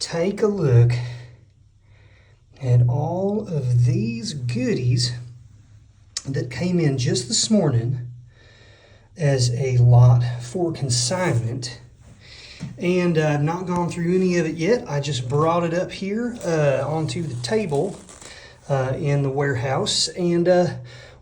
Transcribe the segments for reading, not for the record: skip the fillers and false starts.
take a look at all of these goodies that came in just this morning as a lot for consignment. And I've not gone through any of it yet. I just brought it up here onto the table in the warehouse, and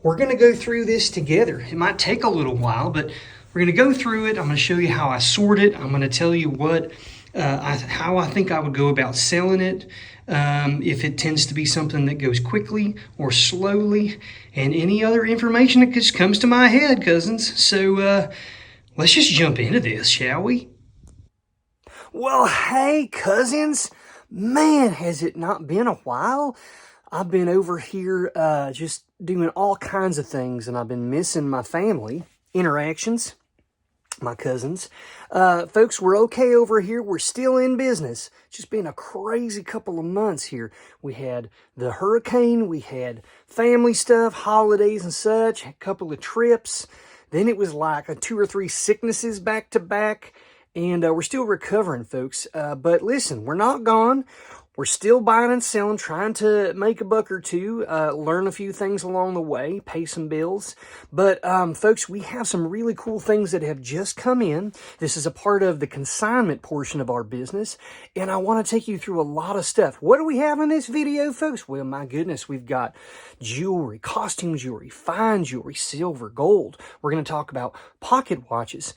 we're going to go through this together. It might take a little while, but we're going to go through it. I'm going to show you how I sort it. I'm going to tell you what how I think I would go about selling it, if it tends to be something that goes quickly or slowly, and any other information that just comes to my head, cousins. So let's just jump into this, shall we? Well, hey, cousins. Man, has it not been a while? I've been over here just doing all kinds of things, and I've been missing my family interactions, my cousins. Folks, we're okay over here. We're still in business. It's just been a crazy couple of months here. We had the hurricane, we had family stuff, holidays and such, a couple of trips. Then it was like 2 or 3 sicknesses back to back. And we're still recovering, folks. But listen, we're not gone. We're still buying and selling, trying to make a buck or two, learn a few things along the way, pay some bills. But, folks, we have some really cool things that have just come in. This is a part of the consignment portion of our business, and I want to take you through a lot of stuff. What do we have in this video, folks? Well, my goodness, we've got jewelry, costume jewelry, fine jewelry, silver, gold. We're going to talk about pocket watches,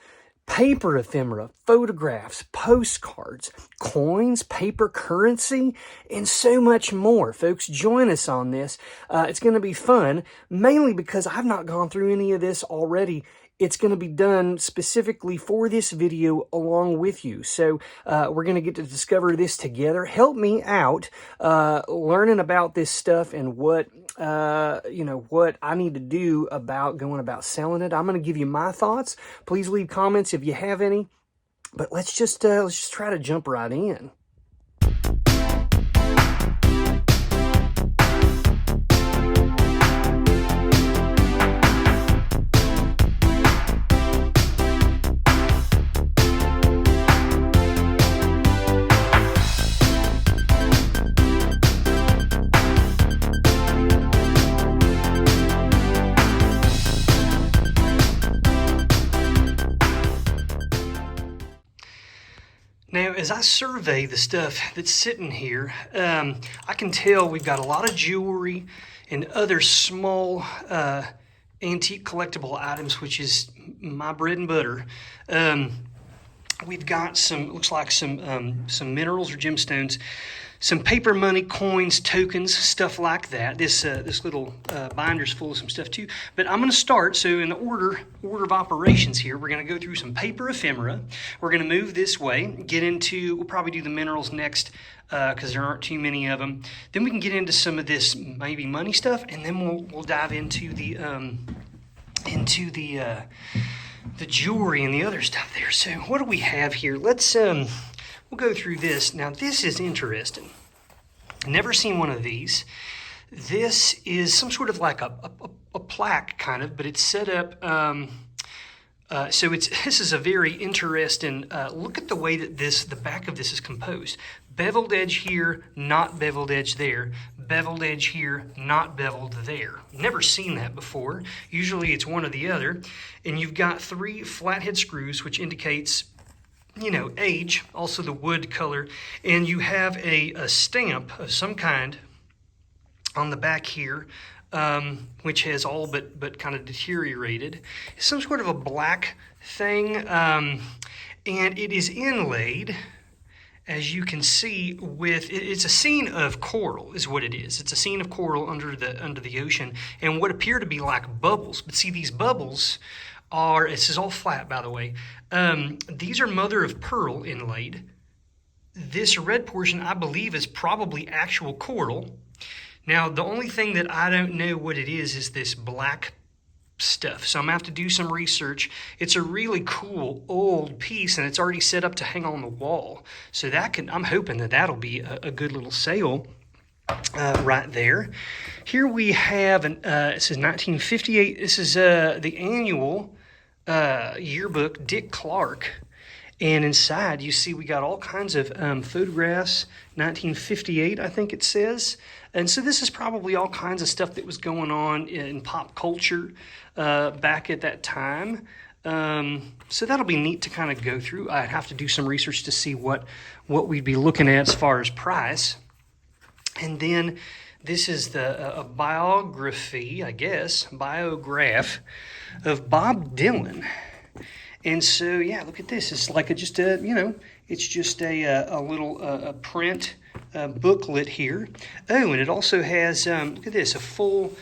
paper ephemera, photographs, postcards, coins, paper currency, and so much more. Folks, join us on this. It's going to be fun, mainly because I've not gone through any of this already. It's going to be done specifically for this video along with you. So we're going to get to discover this together. Help me out learning about this stuff and what what I need to do about going about selling it. I'm going to give you my thoughts. Please leave comments if you have any. But let's just try to jump right in. Now, as I survey the stuff that's sitting here, I can tell we've got a lot of jewelry and other small antique collectible items, which is my bread and butter. We've got some, looks like some minerals or gemstones, some paper money, coins, tokens, stuff like that. This little binder's full of some stuff too. But I'm going to start, so in the order of operations here, we're going to go through some paper ephemera. We're going to move this way, get into, we'll probably do the minerals next because there aren't too many of them. Then we can get into some of this maybe money stuff, and then we'll dive into the jewelry and the other stuff there. So what do we have here? Let's we'll go through this. Now, this is interesting. Never seen one of these. This is some sort of like a plaque, kind of, but it's set up. So this is a very interesting look at the way that the back of this is composed. Beveled edge here, not beveled edge there. Beveled edge here, not beveled there. Never seen that before. Usually it's one or the other. And you've got 3 flathead screws, which indicates, age, also the wood color, and you have a stamp of some kind on the back here, which has all but kind of deteriorated. It's some sort of a black thing, and it is inlaid, as you can see, with it's a scene of coral is what it is. It's a scene of coral under the ocean, and what appear to be like bubbles. But see, these bubbles are, this is all flat, by the way. These are mother of pearl inlaid. This red portion, I believe, is probably actual coral. Now, the only thing that I don't know what it is this black stuff. So I'm going to have to do some research. It's a really cool old piece, and it's already set up to hang on the wall. So I'm hoping that'll be a good little sale right there. Here we have, it says 1958. This is the annual yearbook, Dick Clark. And inside, you see we got all kinds of photographs, 1958, I think it says. And so this is probably all kinds of stuff that was going on in pop culture back at that time. So that'll be neat to kind of go through. I'd have to do some research to see what we'd be looking at as far as price. And then this is a biography, I guess, biograph of Bob Dylan. And so, yeah, look at this. It's like just a, it's just a little print booklet here. Oh, and it also has, look at this, a full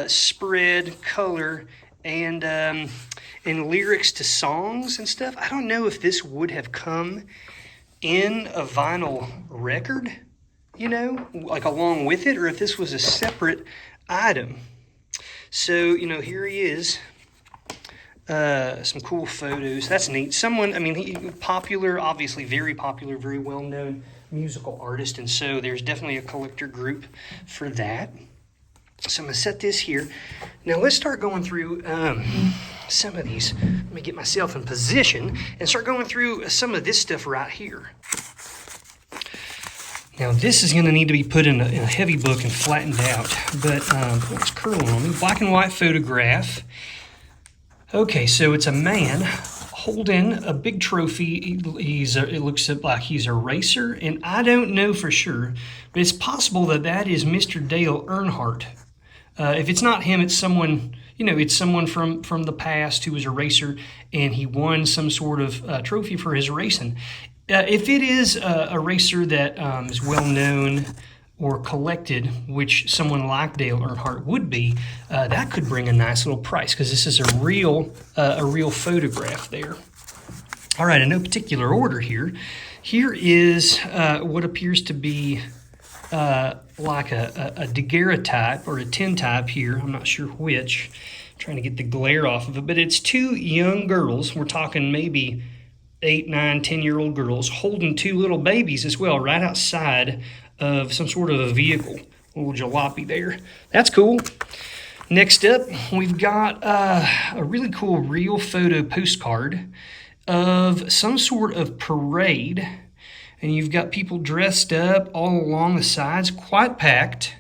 spread, color, and lyrics to songs and stuff. I don't know if this would have come in a vinyl record, like along with it, or if this was a separate item. So, here he is. Some cool photos. That's neat. Someone, popular, obviously very popular, very well-known musical artist, and so there's definitely a collector group for that. So I'm going to set this here. Now let's start going through some of these. Let me get myself in position and start going through some of this stuff right here. Now this is going to need to be put in a heavy book and flattened out, but it's curling on me. Black and white photograph. Okay, so it's a man holding a big trophy. It looks like he's a racer, and I don't know for sure, but it's possible that is Mr. Dale Earnhardt. If it's not him, it's someone, it's someone from the past who was a racer, and he won some sort of trophy for his racing. If it is a racer that is well known or collected, which someone like Dale Earnhardt would be, that could bring a nice little price, because this is a real photograph there. All right, in no particular order here. Here is what appears to be like a daguerreotype or a tintype here. I'm not sure which. I'm trying to get the glare off of it, but it's two young girls. We're talking maybe 8, 9, 10-year-old girls holding two little babies as well, right outside of some sort of a vehicle. A little jalopy there. That's cool. Next up, we've got a really cool real photo postcard of some sort of parade. And you've got people dressed up all along the sides, quite packed.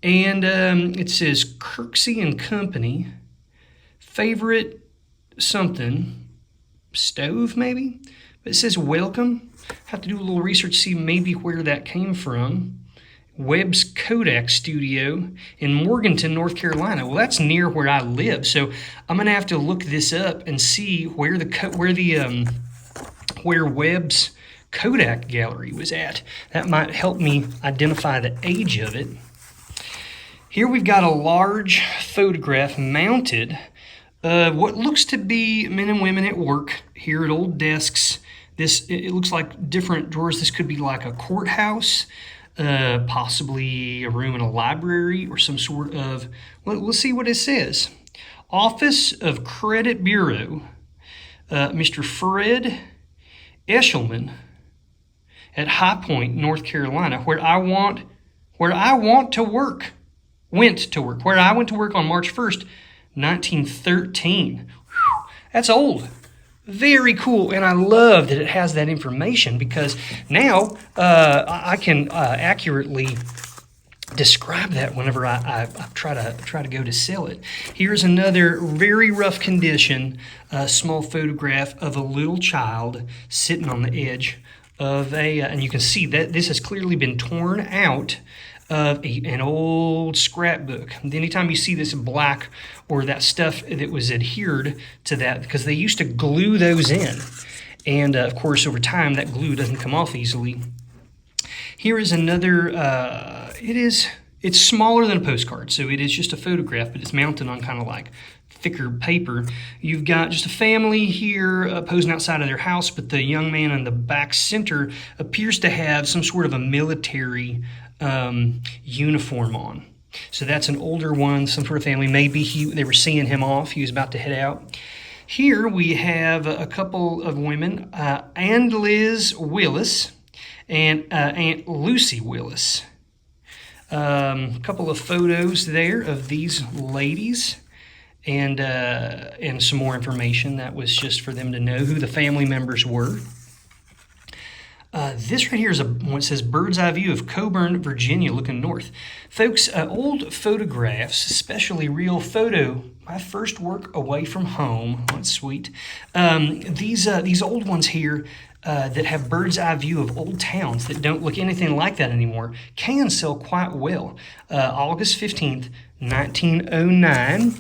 And it says Kirksey and Company, favorite something, stove maybe? But it says welcome. Have to do a little research, see maybe where that came from. Webb's Kodak Studio in Morganton, North Carolina. Well, that's near where I live, so I'm gonna have to look this up and see where Webb's Kodak gallery was at. That might help me identify the age of it. Here we've got a large photograph mounted of what looks to be men and women at work here at old desks. It looks like different drawers. This could be like a courthouse, possibly a room in a library, or some sort of, we'll see what it says. Office of Credit Bureau, Mr. Fred Eshelman at High Point, North Carolina, where I went to work on March 1st, 1913. Whew, that's old. Very cool, and I love that it has that information, because now I can accurately describe that whenever I try to go to sell it. Here's another very rough condition, small photograph of a little child sitting on the edge of and you can see that this has clearly been torn out of an old scrapbook. Anytime you see this black or that stuff that was adhered to that, because they used to glue those in, and of course over time that glue doesn't come off easily. Here is another, it's smaller than a postcard, so it is just a photograph, but it's mounted on kind of like thicker paper. You've got just a family here posing outside of their house, but the young man in the back center appears to have some sort of a military uniform on. So that's an older one, some sort of family. Maybe they were seeing him off. He was about to head out. Here we have a couple of women, Aunt Liz Willis and Aunt Lucy Willis. A couple of photos there of these ladies. and some more information that was just for them to know who the family members were. This right here is what says bird's eye view of Coburn, Virginia, looking north. Folks, old photographs, especially real photo, my first work away from home. That's sweet. These old ones here that have bird's eye view of old towns that don't look anything like that anymore can sell quite well. August 15th, 1909.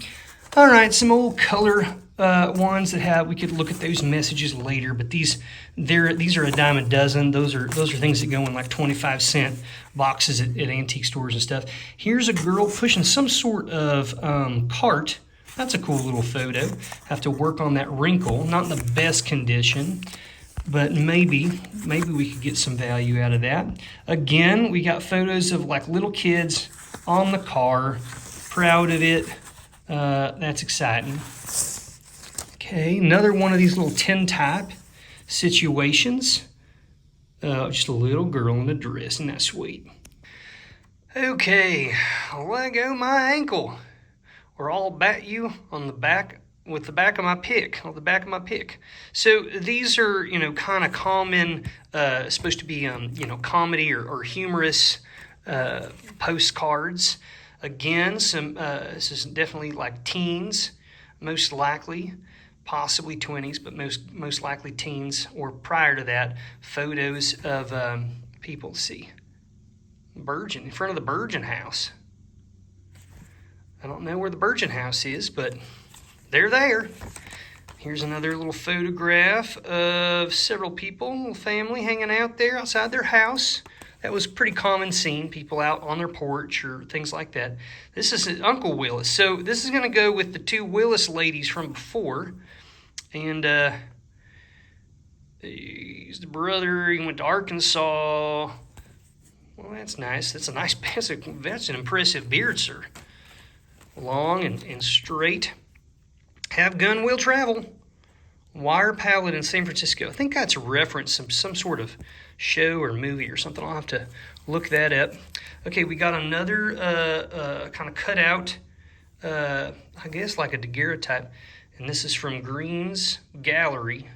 All right, some old color ones that have, we could look at those messages later, but these are a dime a dozen. Those are things that go in like 25-cent boxes at antique stores and stuff. Here's a girl pushing some sort of cart. That's a cool little photo. Have to work on that wrinkle. Not in the best condition, but maybe we could get some value out of that. Again, we got photos of like little kids on the car, proud of it. That's exciting. Okay, another one of these little tintype situations. Just a little girl in a dress, isn't that sweet? Okay, let go my ankle, or I'll bat you on the back with the back of my pick, on the back of my pick. So these are, kind of common, supposed to be, comedy or humorous postcards. Again, this is definitely like teens, most likely. Possibly 20s, but most likely teens, or prior to that, photos of people. Let's see, Virgin, in front of the Virgin house. I don't know where the Virgin house is, but they're there. Here's another little photograph of several people, little family hanging out there outside their house. That was a pretty common scene, people out on their porch or things like that. This is Uncle Willis. So this is going to go with the two Willis ladies from before. And he's the brother. He went to Arkansas. Well, that's nice. That's an impressive beard, sir. Long and straight. Have gun, will travel. Wire palette in San Francisco. I think that's a reference to some sort of show or movie or something. I'll have to look that up. Okay, we got another kind of cutout, I guess like a daguerreotype. And this is from Green's Gallery.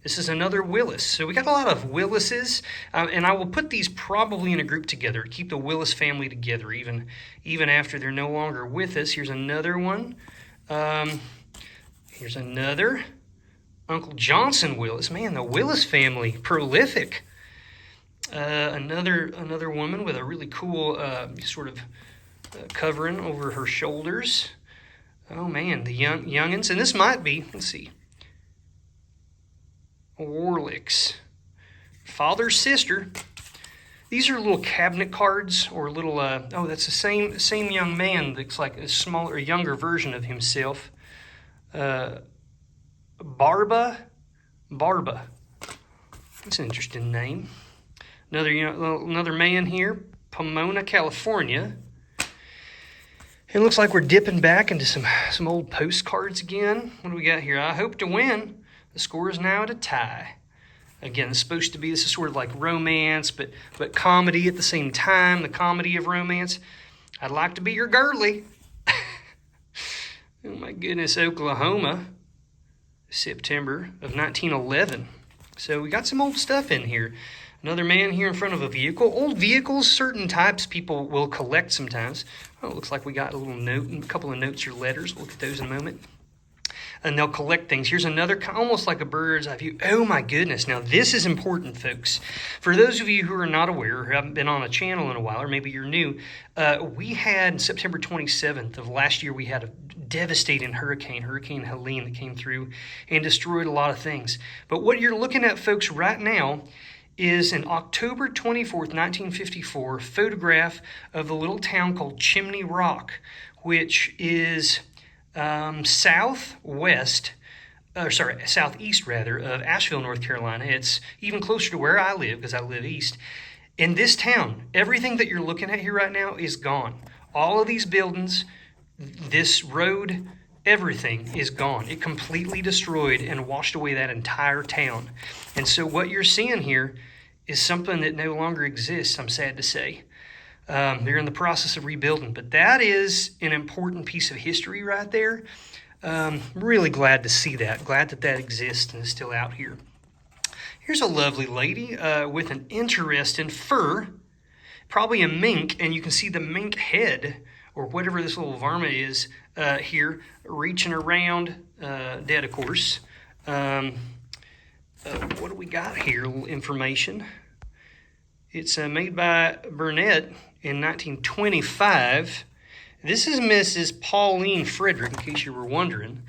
This is another Willis. So we got a lot of Willises, and I will put these probably in a group together, keep the Willis family together, even after they're no longer with us. Here's another one. Here's another. Uncle Johnson Willis. Man, the Willis family, prolific. Another woman with a really cool sort of covering over her shoulders. Oh man, the youngins, and this might be, let's see, Warlick's father's sister. These are little cabinet cards, or little. That's the same young man. That's like a smaller, younger version of himself. Barba. That's an interesting name. Another man here, Pomona, California. It looks like we're dipping back into some old postcards again. What do we got here? I hope to win. The score is now at a tie. Again, it's supposed to be, this is sort of like romance, but comedy at the same time, the comedy of romance. I'd like to be your girlie. Oh my goodness, Oklahoma, September of 1911. So we got some old stuff in here. Another man here in front of a vehicle. Old vehicles, certain types people will collect sometimes. Oh, it looks like we got a little note, a couple of notes or letters. We'll look at those in a moment. And they'll collect things. Here's another, almost like a bird's eye view. Oh my goodness. Now this is important, folks. For those of you who are not aware or haven't been on a channel in a while, or maybe you're new, we had September 27th of last year, we had a devastating hurricane, Hurricane Helene, that came through and destroyed a lot of things. But what you're looking at, folks, right now is an October 24th, 1954 photograph of a little town called Chimney Rock, which is southeast rather, of Asheville, North Carolina. It's even closer to where I live because I live east. In this town, everything that you're looking at here right now is gone. All of these buildings, this road, everything is gone. It completely destroyed and washed away that entire town. And so what you're seeing here is something that no longer exists, I'm sad to say. They're in the process of rebuilding. But that is an important piece of history right there. Really glad to see that. Glad that that exists and is still out here. Here's a lovely lady with an interest in fur, probably a mink, and you can see the mink head, or whatever this little varmint is here, reaching around, dead of course. What do we got here? A little information. It's made by Burnett in 1925. This is Mrs. Pauline Frederick, in case you were wondering.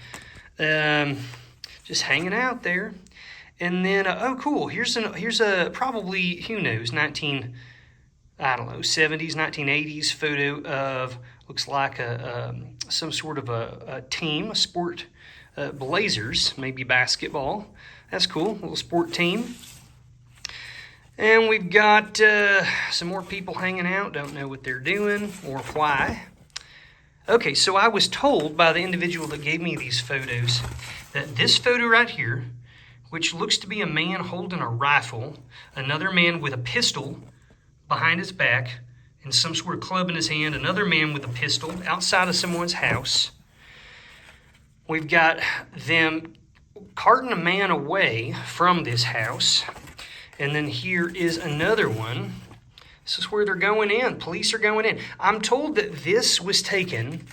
Just hanging out there. And then, oh, cool. Here's a probably, who knows, 70s, 1980s photo of, looks like some sort of a team, a sport, Blazers, maybe basketball. That's cool, a little sport team. And we've got some more people hanging out. Don't know what they're doing or why. Okay, so I was told by the individual that gave me these photos that this photo right here, which looks to be a man holding a rifle, another man with a pistol behind his back, and some sort of club in his hand, another man with a pistol outside of someone's house. We've got them carting a man away from this house. And then here is another one. This is where they're going in. Police are going in. I'm told that this was taken,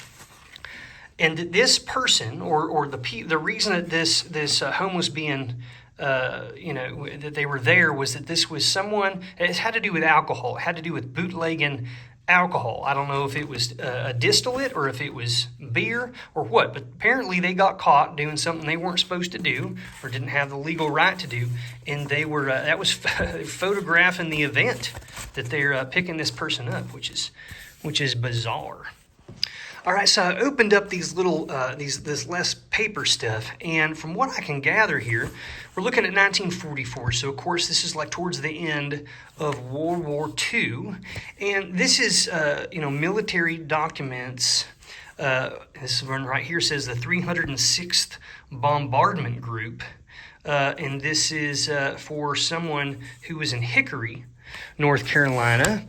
and that this person, or the reason that this home was being, that they were there, was that this was someone. It had to do with alcohol. It had to do with bootlegging alcohol. I don't know if it was a distillate or if it was beer or what, but apparently they got caught doing something they weren't supposed to do or didn't have the legal right to do, and they were that was photographing the event that they're picking this person up, which is bizarre. All right, so I opened up these little, this less paper stuff, and from what I can gather here, we're looking at 1944. So, of course, this is like towards the end of World War II, and this is, military documents. This one right here says the 306th Bombardment Group, and this is for someone who was in Hickory, North Carolina.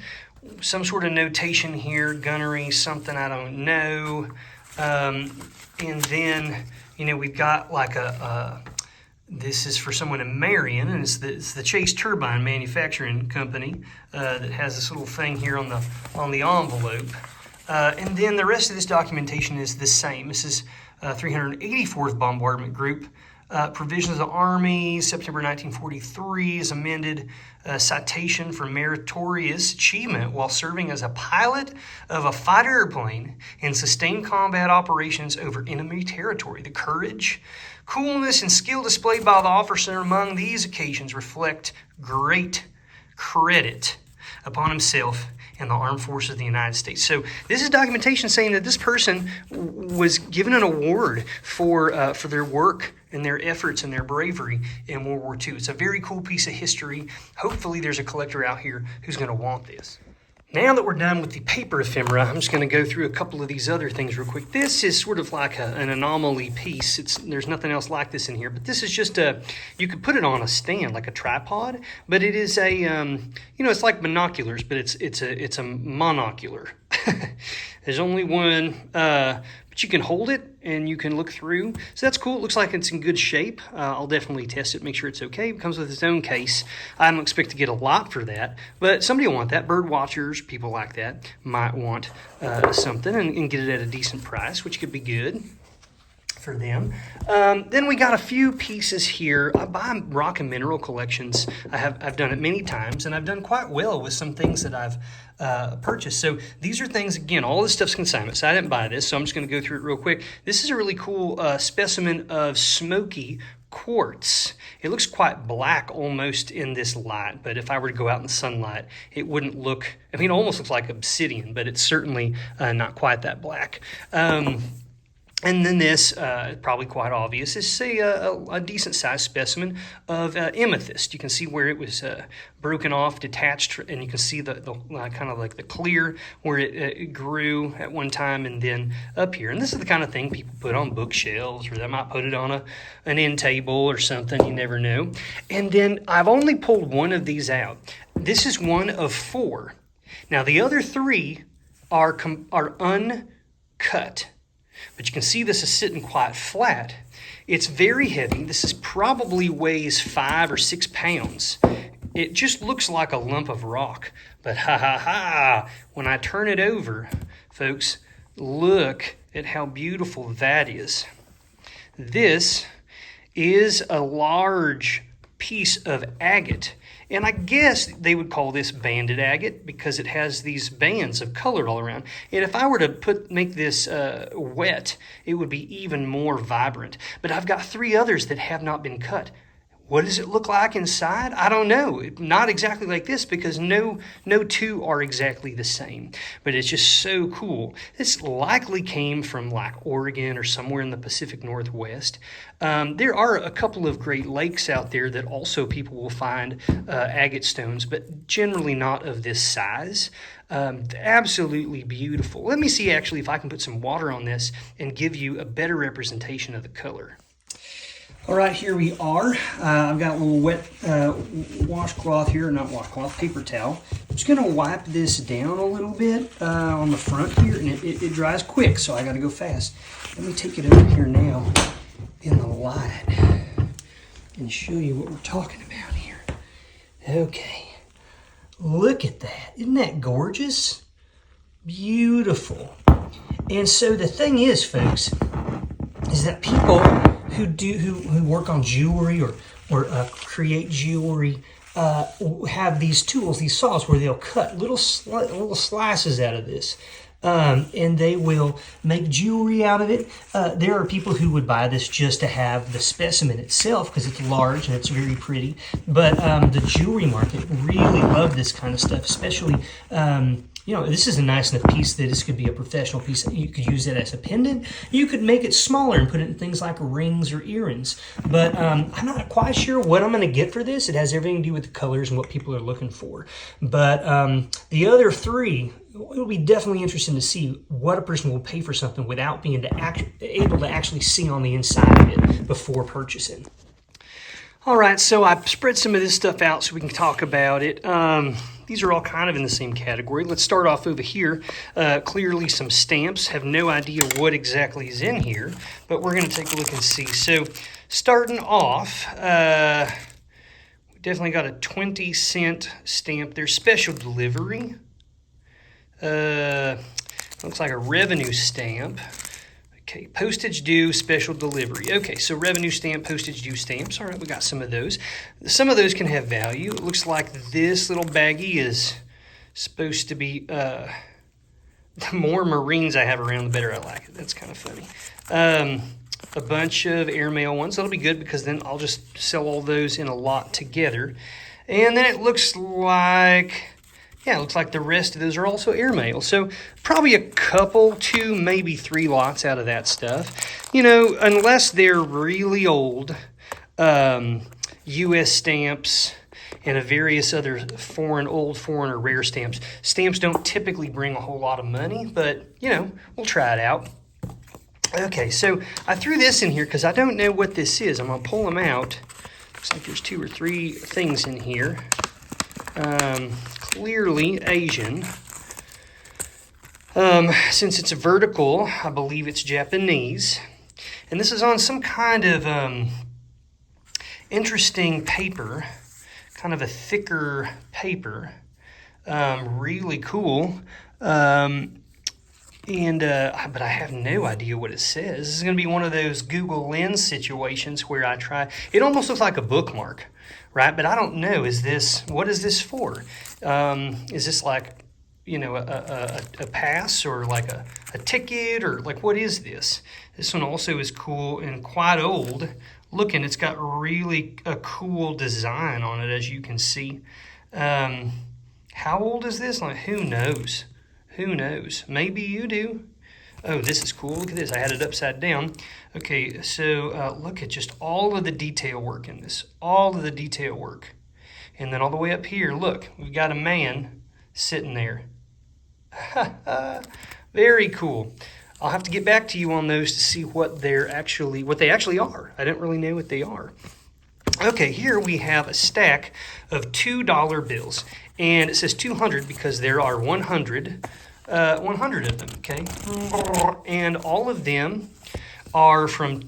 Some sort of notation here, gunnery, something I don't know. And then, we've got like this is for someone in Marion, and it's the Chase Turbine Manufacturing Company that has this little thing here on the envelope. And then the rest of this documentation is the same. This is 384th Bombardment Group. Provisions of the Army, September 1943, is amended. Citation for meritorious achievement while serving as a pilot of a fighter airplane in sustained combat operations over enemy territory. The courage, coolness, and skill displayed by the officer among these occasions reflect great credit upon himself and the Armed Forces of the United States. So this is documentation saying that this person was given an award for their work and their efforts and their bravery in World War II. It's a very cool piece of history. Hopefully there's a collector out here who's going to want this. Now that we're done with the paper ephemera, I'm just going to go through a couple of these other things real quick. This is sort of like an anomaly piece. There's nothing else like this in here, but this is just you could put it on a stand like a tripod, but it is a, it's like binoculars, but it's a monocular. There's only one, but you can hold it and you can look through. So that's cool. It looks like it's in good shape. I'll definitely test it, make sure it's okay. It comes with its own case. I don't expect to get a lot for that, but somebody will want that. Bird watchers, people like that, might want something and get it at a decent price, which could be good for them. Then we got a few pieces here. I buy rock and mineral collections. I've done it many times, and I've done quite well with some things that I've purchased. So these are things, again, all this stuff's consignment, so I didn't buy this, so I'm just going to go through it real quick. This is a really cool specimen of smoky quartz. It looks quite black almost in this light, but if I were to go out in the sunlight, it wouldn't look, it almost looks like obsidian, but it's certainly not quite that black. And then this, probably quite obvious, is a decent-sized specimen of amethyst. You can see where it was broken off, detached, and you can see the kind of like the clear where it grew at one time and then up here. And this is the kind of thing people put on bookshelves, or they might put it on an end table or something. You never know. And then I've only pulled one of these out. This is one of 4. Now, the other 3 are uncut. But you can see this is sitting quite flat. It's very heavy. This is probably weighs 5 or 6 pounds. It just looks like a lump of rock. But ha ha ha, when I turn it over, folks, look at how beautiful that is. This is a large piece of agate. And I guess they would call this banded agate because it has these bands of color all around. And if I were to make this wet, it would be even more vibrant. But I've got 3 others that have not been cut. What does it look like inside? I don't know. Not exactly like this because no two are exactly the same. But it's just so cool. This likely came from like Oregon or somewhere in the Pacific Northwest. There are a couple of Great Lakes out there that also people will find agate stones, but generally not of this size. Absolutely beautiful. Let me see actually if I can put some water on this and give you a better representation of the color. All right, here we are. I've got a little wet washcloth here, not washcloth, paper towel. I'm just gonna wipe this down a little bit on the front here, and it dries quick, so I gotta go fast. Let me take it over here now in the light and show you what we're talking about here. Okay, look at that. Isn't that gorgeous? Beautiful. And so the thing is, folks, is that people who work on jewelry or create jewelry have these tools, these saws, where they'll cut little slices out of this. And they will make jewelry out of it. There are people who would buy this just to have the specimen itself because it's large and it's very pretty. But the jewelry market really love this kind of stuff, especially this is a nice enough piece that this could be a professional piece. You could use it as a pendant. You could make it smaller and put it in things like rings or earrings. But I'm not quite sure what I'm going to get for this. It has everything to do with the colors and what people are looking for. But the other 3, it'll be definitely interesting to see what a person will pay for something without being able to actually see on the inside of it before purchasing. All right, so I spread some of this stuff out so we can talk about it. These are all kind of in the same category. Let's start off over here. Clearly some stamps. Have no idea what exactly is in here, but we're going to take a look and see. So starting off, we definitely got a 20-cent stamp. There's special delivery. Looks like a revenue stamp. Okay, postage due, special delivery. Okay, so revenue stamp, postage due stamps. All right, we got some of those. Some of those can have value. It looks like this little baggie is supposed to be, the more Marines I have around, the better I like it. That's kind of funny. A bunch of airmail ones. That'll be good because then I'll just sell all those in a lot together. And then it looks like... yeah, it looks like the rest of those are also airmail. So probably a couple, 2, maybe 3 lots out of that stuff. Unless they're really old U.S. stamps and a various other old foreign or rare stamps. Stamps don't typically bring a whole lot of money, but, we'll try it out. Okay, so I threw this in here because I don't know what this is. I'm going to pull them out. Looks like there's 2 or 3 things in here. Clearly Asian. Since it's a vertical, I believe it's Japanese. And this is on some kind of interesting paper, kind of a thicker paper. Really cool. But I have no idea what it says. This is going to be one of those Google Lens situations where I try. It almost looks like a bookmark, right? But I don't know. What is this for? Is this like, a pass or like a ticket or like, what is this? This one also is cool and quite old looking. It's got really a cool design on it, as you can see. How old is this? Like, who knows? Who knows? Maybe you do. Oh, this is cool. Look at this. I had it upside down. Okay, so look at just all of the detail work in this. All of the detail work. And then all the way up here, look, we've got a man sitting there. Very cool. I'll have to get back to you on those to see what they actually are. I don't really know what they are. Okay, here we have a stack of $2 bills. And it says 200 because there are 100 100 of them, okay? And all of them are from,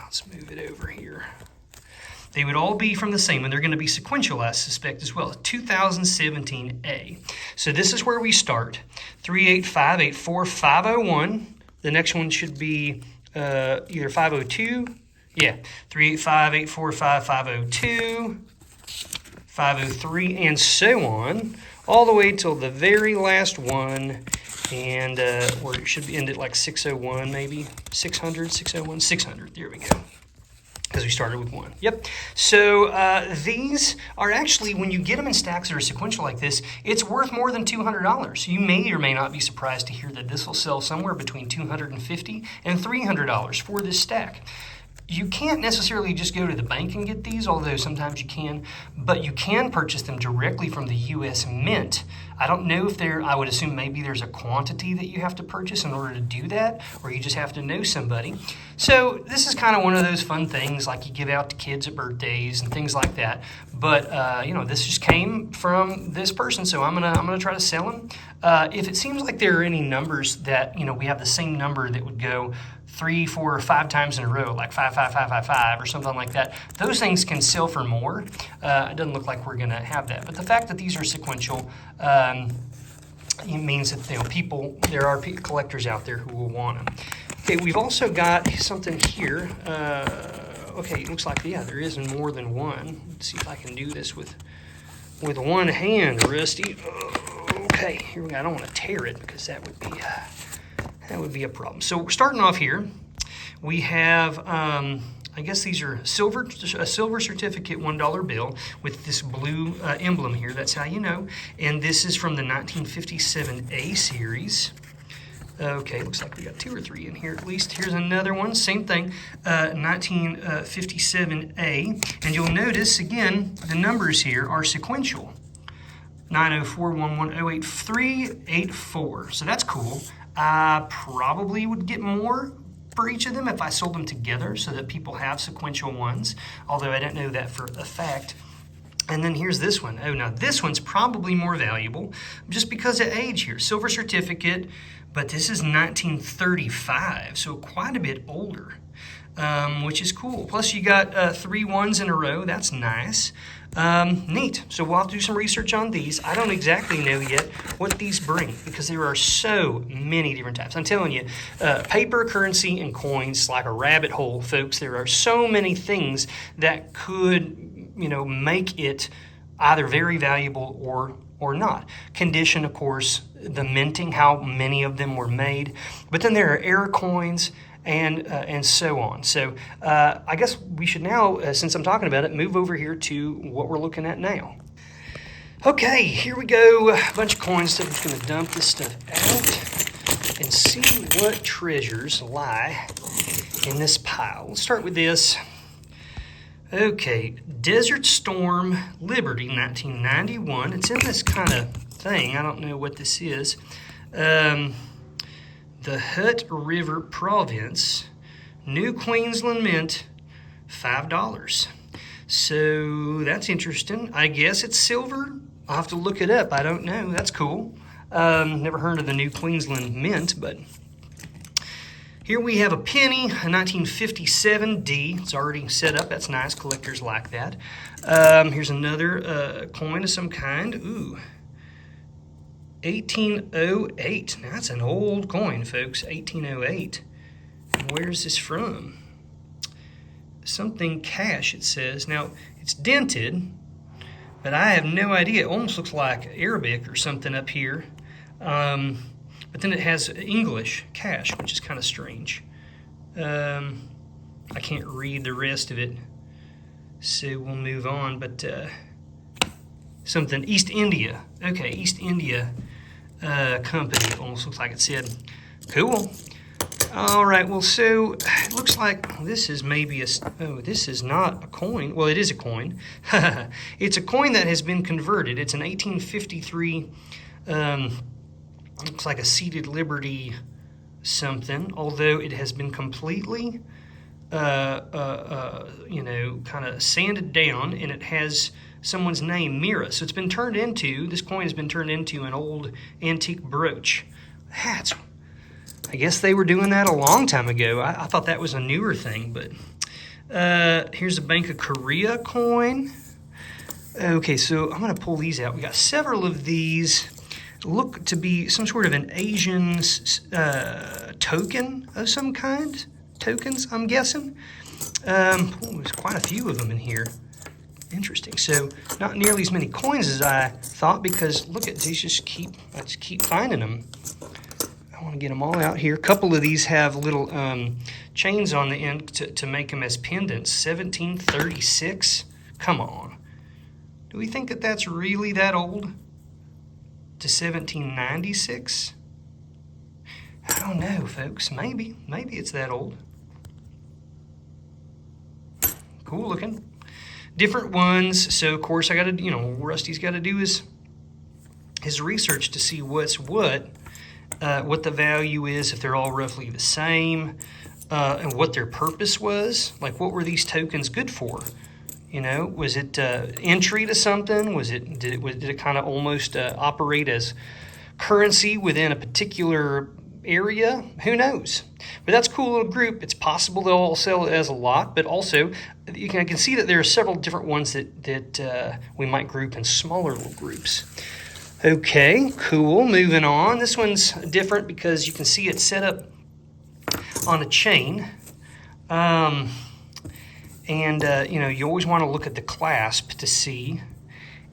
let's move it over here. They would all be from the same, and they're going to be sequential, I suspect, as well. 2017A. So this is where we start. 38584 501. The next one should be either 502. Yeah, 38584 502, 503, and so on, all the way till the very last one, and or it should end at like 601 maybe, 600, 601, 600. There we go. Because we started with one. Yep. So these are actually, when you get them in stacks that are sequential like this, it's worth more than $200. You may or may not be surprised to hear that this will sell somewhere between $250 and $300 for this stack. You can't necessarily just go to the bank and get these, although sometimes you can, but you can purchase them directly from the U.S. Mint. I don't know if I would assume maybe there's a quantity that you have to purchase in order to do that, or you just have to know somebody. So this is kind of one of those fun things like you give out to kids at birthdays and things like that. But this just came from this person, so I'm gonna try to sell them. If it seems like there are any numbers that we have the same number that would go 3, 4, or 5 times in a row, like 55555 or something like that, those things can sell for more. It doesn't look like we're going to have that, but the fact that these are sequential it means that there are collectors out there who will want them. Okay, we've also got something here. Okay, it looks like there is more than one. Let's see if I can do this with one hand, Rusty. Okay, here we go. I don't want to tear it because that would be a problem. So we're starting off here. We have, I guess these are a silver certificate $1 bill with this blue emblem here. That's how you know. And this is from the 1957A series. Okay, looks like we got 2 or 3 in here at least. Here's another one, same thing, 1957A. And you'll notice, again, the numbers here are sequential. 90411088384. So that's cool. I probably would get more for each of them if I sold them together so that people have sequential ones, although I don't know that for a fact. And then here's this one. Oh, now this one's probably more valuable just because of age here. Silver certificate, but this is 1935, so quite a bit older, which is cool. Plus you got 3 ones in a row. That's nice. Neat. So we'll have to do some research on these. I don't exactly know yet what these bring because there are so many different types. I'm telling you, paper, currency, and coins, like a rabbit hole, folks. There are so many things that could, make it either very valuable or not. Condition, of course, the minting, how many of them were made. But then there are error coins, and so on. So I guess we should now, since I'm talking about it, move over here to what we're looking at now. Okay, here we go. A bunch of coins. So I'm just going to dump this stuff out and see what treasures lie in this pile. Let's start with this. Okay, Desert Storm Liberty 1991. It's in this kind of thing. I don't know what this is. The Hutt River Province, New Queensland Mint, $5. So that's interesting. I guess it's silver. I'll have to look it up. I don't know. That's cool. Never heard of the New Queensland Mint, but here we have a penny, a 1957D. It's already set up. That's nice. Collectors like that. Here's another coin of some kind. Ooh. 1808. Now that's an old coin, folks. 1808. Where's this from? Something cash, it says. Now, it's dented, but I have no idea. It almost looks like Arabic or something up here. But then it has English, cash, which is kind of strange. I can't read the rest of it, so we'll move on. But something, East India. Okay, East India company. It almost looks like it said. Cool. All right, well, so it looks like this is maybe this is not a coin. Well, it is a coin. It's a coin that has been converted. It's an 1853, looks like a seated Liberty something, although it has been completely, kind of sanded down, and it has someone's name, Mira. So it's been turned into, this coin has been turned into an old antique brooch. I guess they were doing that a long time ago. I thought that was a newer thing, but here's a Bank of Korea coin. Okay, so I'm going to pull these out. We got several of these. Look to be some sort of an Asian token of some kind. Tokens, I'm guessing. There's quite a few of them in here. Interesting. So not nearly as many coins as I thought, because look at these. I just keep finding them. I want to get them all out here. A couple of these have little chains on the end to make them as pendants. 1736. Come on. Do we think that that's really that old? To 1796? I don't know, folks. Maybe it's that old. Cool looking. Different ones. So of course I got to, Rusty's got to do his research to see what's what the value is, if they're all roughly the same, and what their purpose was. Like, what were these tokens good for? Was it entry to something? Did it kind of almost operate as currency within a particular area? Who knows? But that's a cool little group. It's possible they'll all sell it as a lot, but also I can see that there are several different ones that we might group in smaller little groups. Okay, cool. Moving on. This one's different because you can see it's set up on a chain. You always want to look at the clasp to see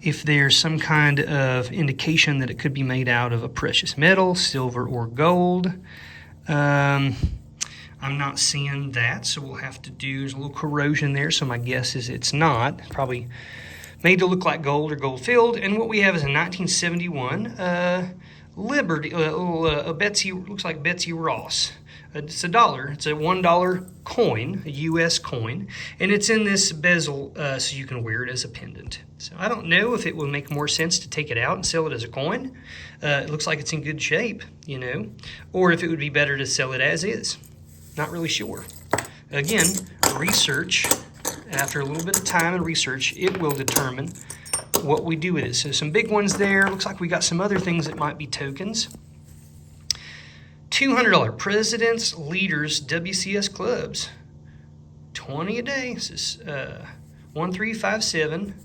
if there's some kind of indication that it could be made out of a precious metal, silver or gold. I'm not seeing that, so we'll have to there's a little corrosion there, so my guess is it's not. Probably made to look like gold or gold filled. And what we have is a 1971 Liberty, Betsy, looks like Betsy Ross. It's $1. It's a $1 coin, a U.S. coin, and it's in this bezel so you can wear it as a pendant. So I don't know if it would make more sense to take it out and sell it as a coin. It looks like it's in good shape, or if it would be better to sell it as is. Not really sure. Again, research, after a little bit of time and research, it will determine what we do with it. So some big ones there. Looks like we got some other things that might be tokens. $200 Presidents, Leaders, WCS Clubs. 20 a day. This is 1357.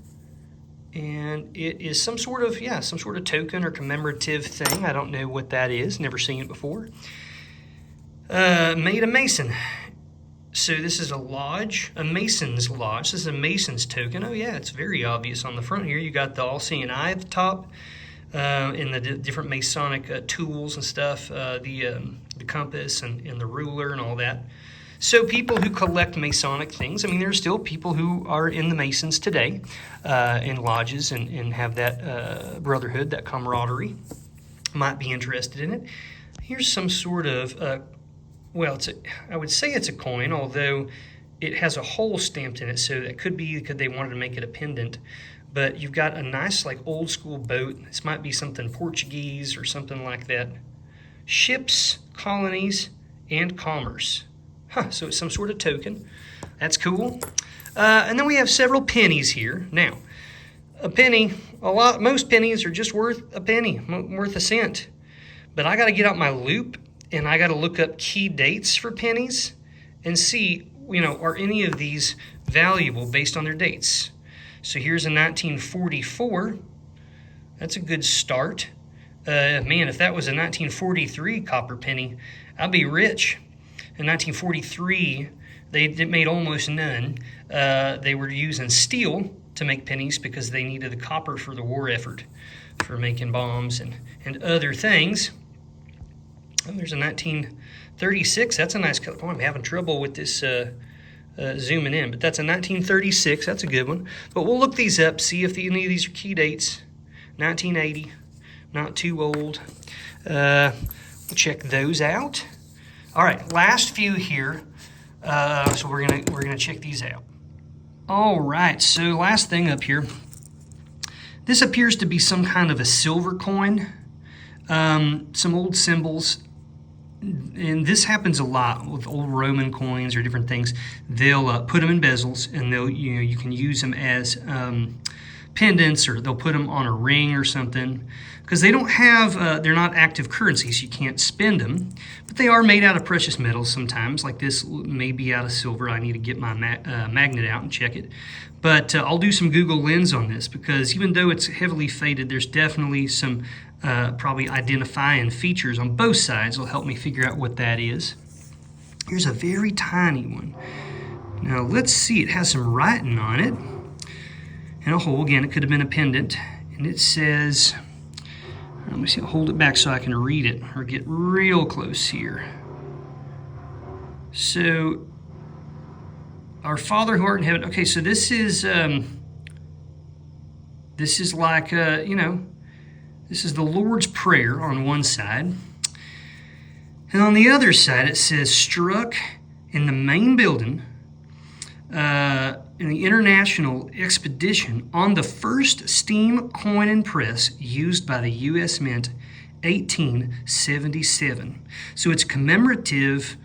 And it is some sort of token or commemorative thing. I don't know what that is. Never seen it before. Made a Mason. So this is a lodge, a Mason's lodge. This is a Mason's token. Oh yeah, it's very obvious on the front here. You got the all-seeing eye at the top, and the different Masonic tools and stuff, the compass and the ruler and all that. So people who collect Masonic things, there are still people who are in the Masons today, in lodges and have that brotherhood, that camaraderie, might be interested in it. Here's some sort of I would say it's a coin, although it has a hole stamped in it, so that could be because they wanted to make it a pendant. But you've got a nice, old school boat. This might be something Portuguese or something like that. Ships, colonies, and commerce. So it's some sort of token. That's cool. And then we have several pennies here. Now, a penny, most pennies are just worth a penny, worth a cent. But I got to get out my loop, and I got to look up key dates for pennies and see, are any of these valuable based on their dates. So here's a 1944. That's a good start. Man, if that was a 1943 copper penny, I'd be rich. In 1943, they made almost none. They were using steel to make pennies because they needed the copper for the war effort, for making bombs and other things. Oh, there's a 1936. That's a nice color. Oh, I'm having trouble with this zooming in, but that's a 1936. That's a good one. But we'll look these up, see if any of these are key dates. 1980, not too old. We'll check those out. All right, last few here. So we're gonna check these out. All right, so last thing up here. This appears to be some kind of a silver coin. Some old symbols. And this happens a lot with old Roman coins or different things. They'll put them in bezels, and you can use them as pendants, or they'll put them on a ring or something, because they don't have, they're not active currencies. You can't spend them, but they are made out of precious metals sometimes. Like this may be out of silver. I need to get my magnet out and check it. But I'll do some Google Lens on this, because even though it's heavily faded, there's definitely some probably identifying features on both sides that'll help me figure out what that is. Here's a very tiny one. Now let's see, it has some writing on it. And a hole, again, it could have been a pendant. And it says, let me see, I'll hold it back so I can read it, or get real close here. So, our Father who art in heaven. Okay, so this is like, you know, this is the Lord's Prayer on one side. And on the other side, it says, struck in the main building, in the international expedition on the first steam coin and press used by the U.S. Mint, 1877. So it's commemorative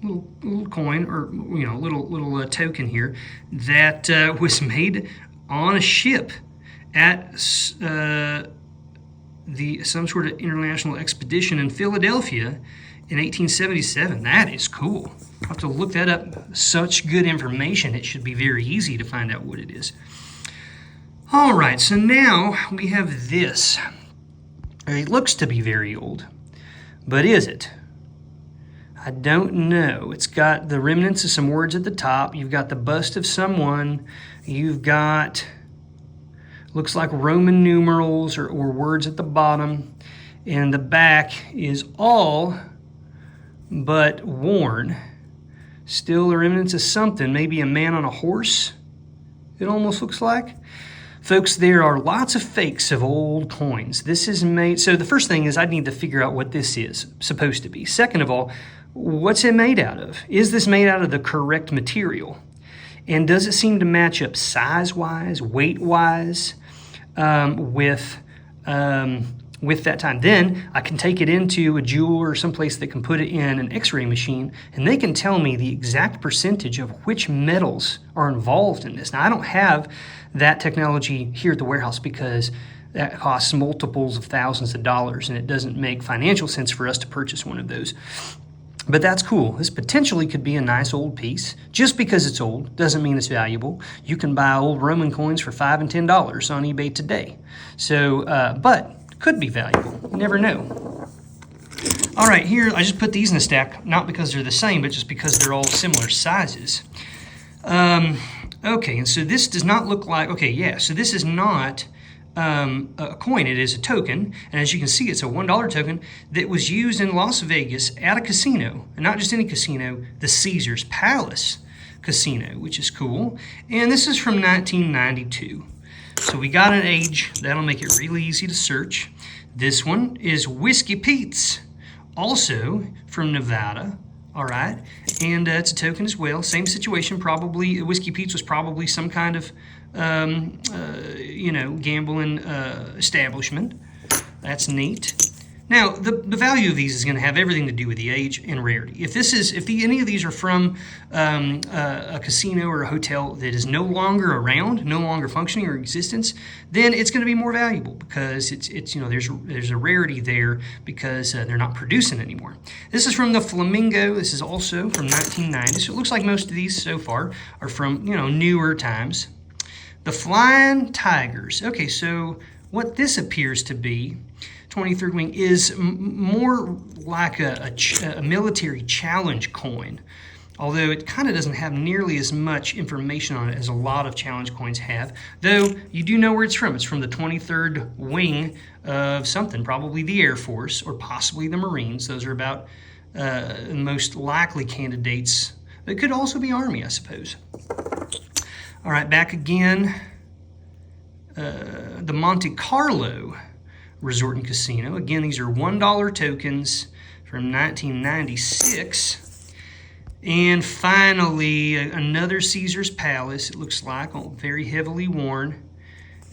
little coin, or you know, little token here that was made on a ship at some sort of international expedition in Philadelphia in 1877. That is cool. I'll have to look that up. Such good information. It should be very easy to find out what it is. All right, so now we have this. It looks to be very old, but is it? I don't know. It's got the remnants of some words at the top. You've got the bust of someone. You've got, looks like Roman numerals or words at the bottom. And the back is all but worn. Still the remnants of something, maybe a man on a horse, it almost looks like. Folks, there are lots of fakes of old coins. This is made, so the first thing is I need to figure out what this is supposed to be. Second of all, what's it made out of? Is this made out of the correct material? And does it seem to match up size-wise, weight-wise, with that time? Then I can take it into a jeweler or someplace that can put it in an x-ray machine, and they can tell me the exact percentage of which metals are involved in this. Now, I don't have that technology here at the warehouse because that costs multiples of thousands of dollars, and it doesn't make financial sense for us to purchase one of those. But that's cool. This potentially could be a nice old piece. Just because it's old doesn't mean it's valuable. You can buy old Roman coins for $5 and $10 on eBay today. So, but could be valuable. You never know. All right, here I just put these in a stack, not because they're the same, but just because they're all similar sizes. Okay, and so this does not look like, okay, yeah, so this is not a coin, it is a token, and as you can see, it's a $1 token that was used in Las Vegas at a casino, and not just any casino, the Caesars Palace Casino, which is cool, and this is from 1992. So we got an age, that'll make it really easy to search. This one is Whiskey Pete's, also from Nevada, all right, and it's a token as well. Same situation, probably, Whiskey Pete's was probably some kind of, you know, gambling establishment. That's neat. Now, the value of these is going to have everything to do with the age and rarity. If any of these are from a casino or a hotel that is no longer around, no longer functioning or existence, then it's going to be more valuable because it's you know, there's a rarity there because they're not producing anymore. This is from the Flamingo. This is also from 1990. So it looks like most of these so far are from, you know, newer times. The Flying Tigers. Okay, so what this appears to be, 23rd Wing, is more like a military challenge coin, although it kind of doesn't have nearly as much information on it as a lot of challenge coins have, though you do know where it's from. It's from the 23rd Wing of something, probably the Air Force or possibly the Marines. Those are about the most likely candidates. It could also be Army, I suppose. All right, back again. The Monte Carlo Resort and Casino. Again, these are $1 tokens from 1996. And finally, another Caesars Palace, it looks like, very heavily worn.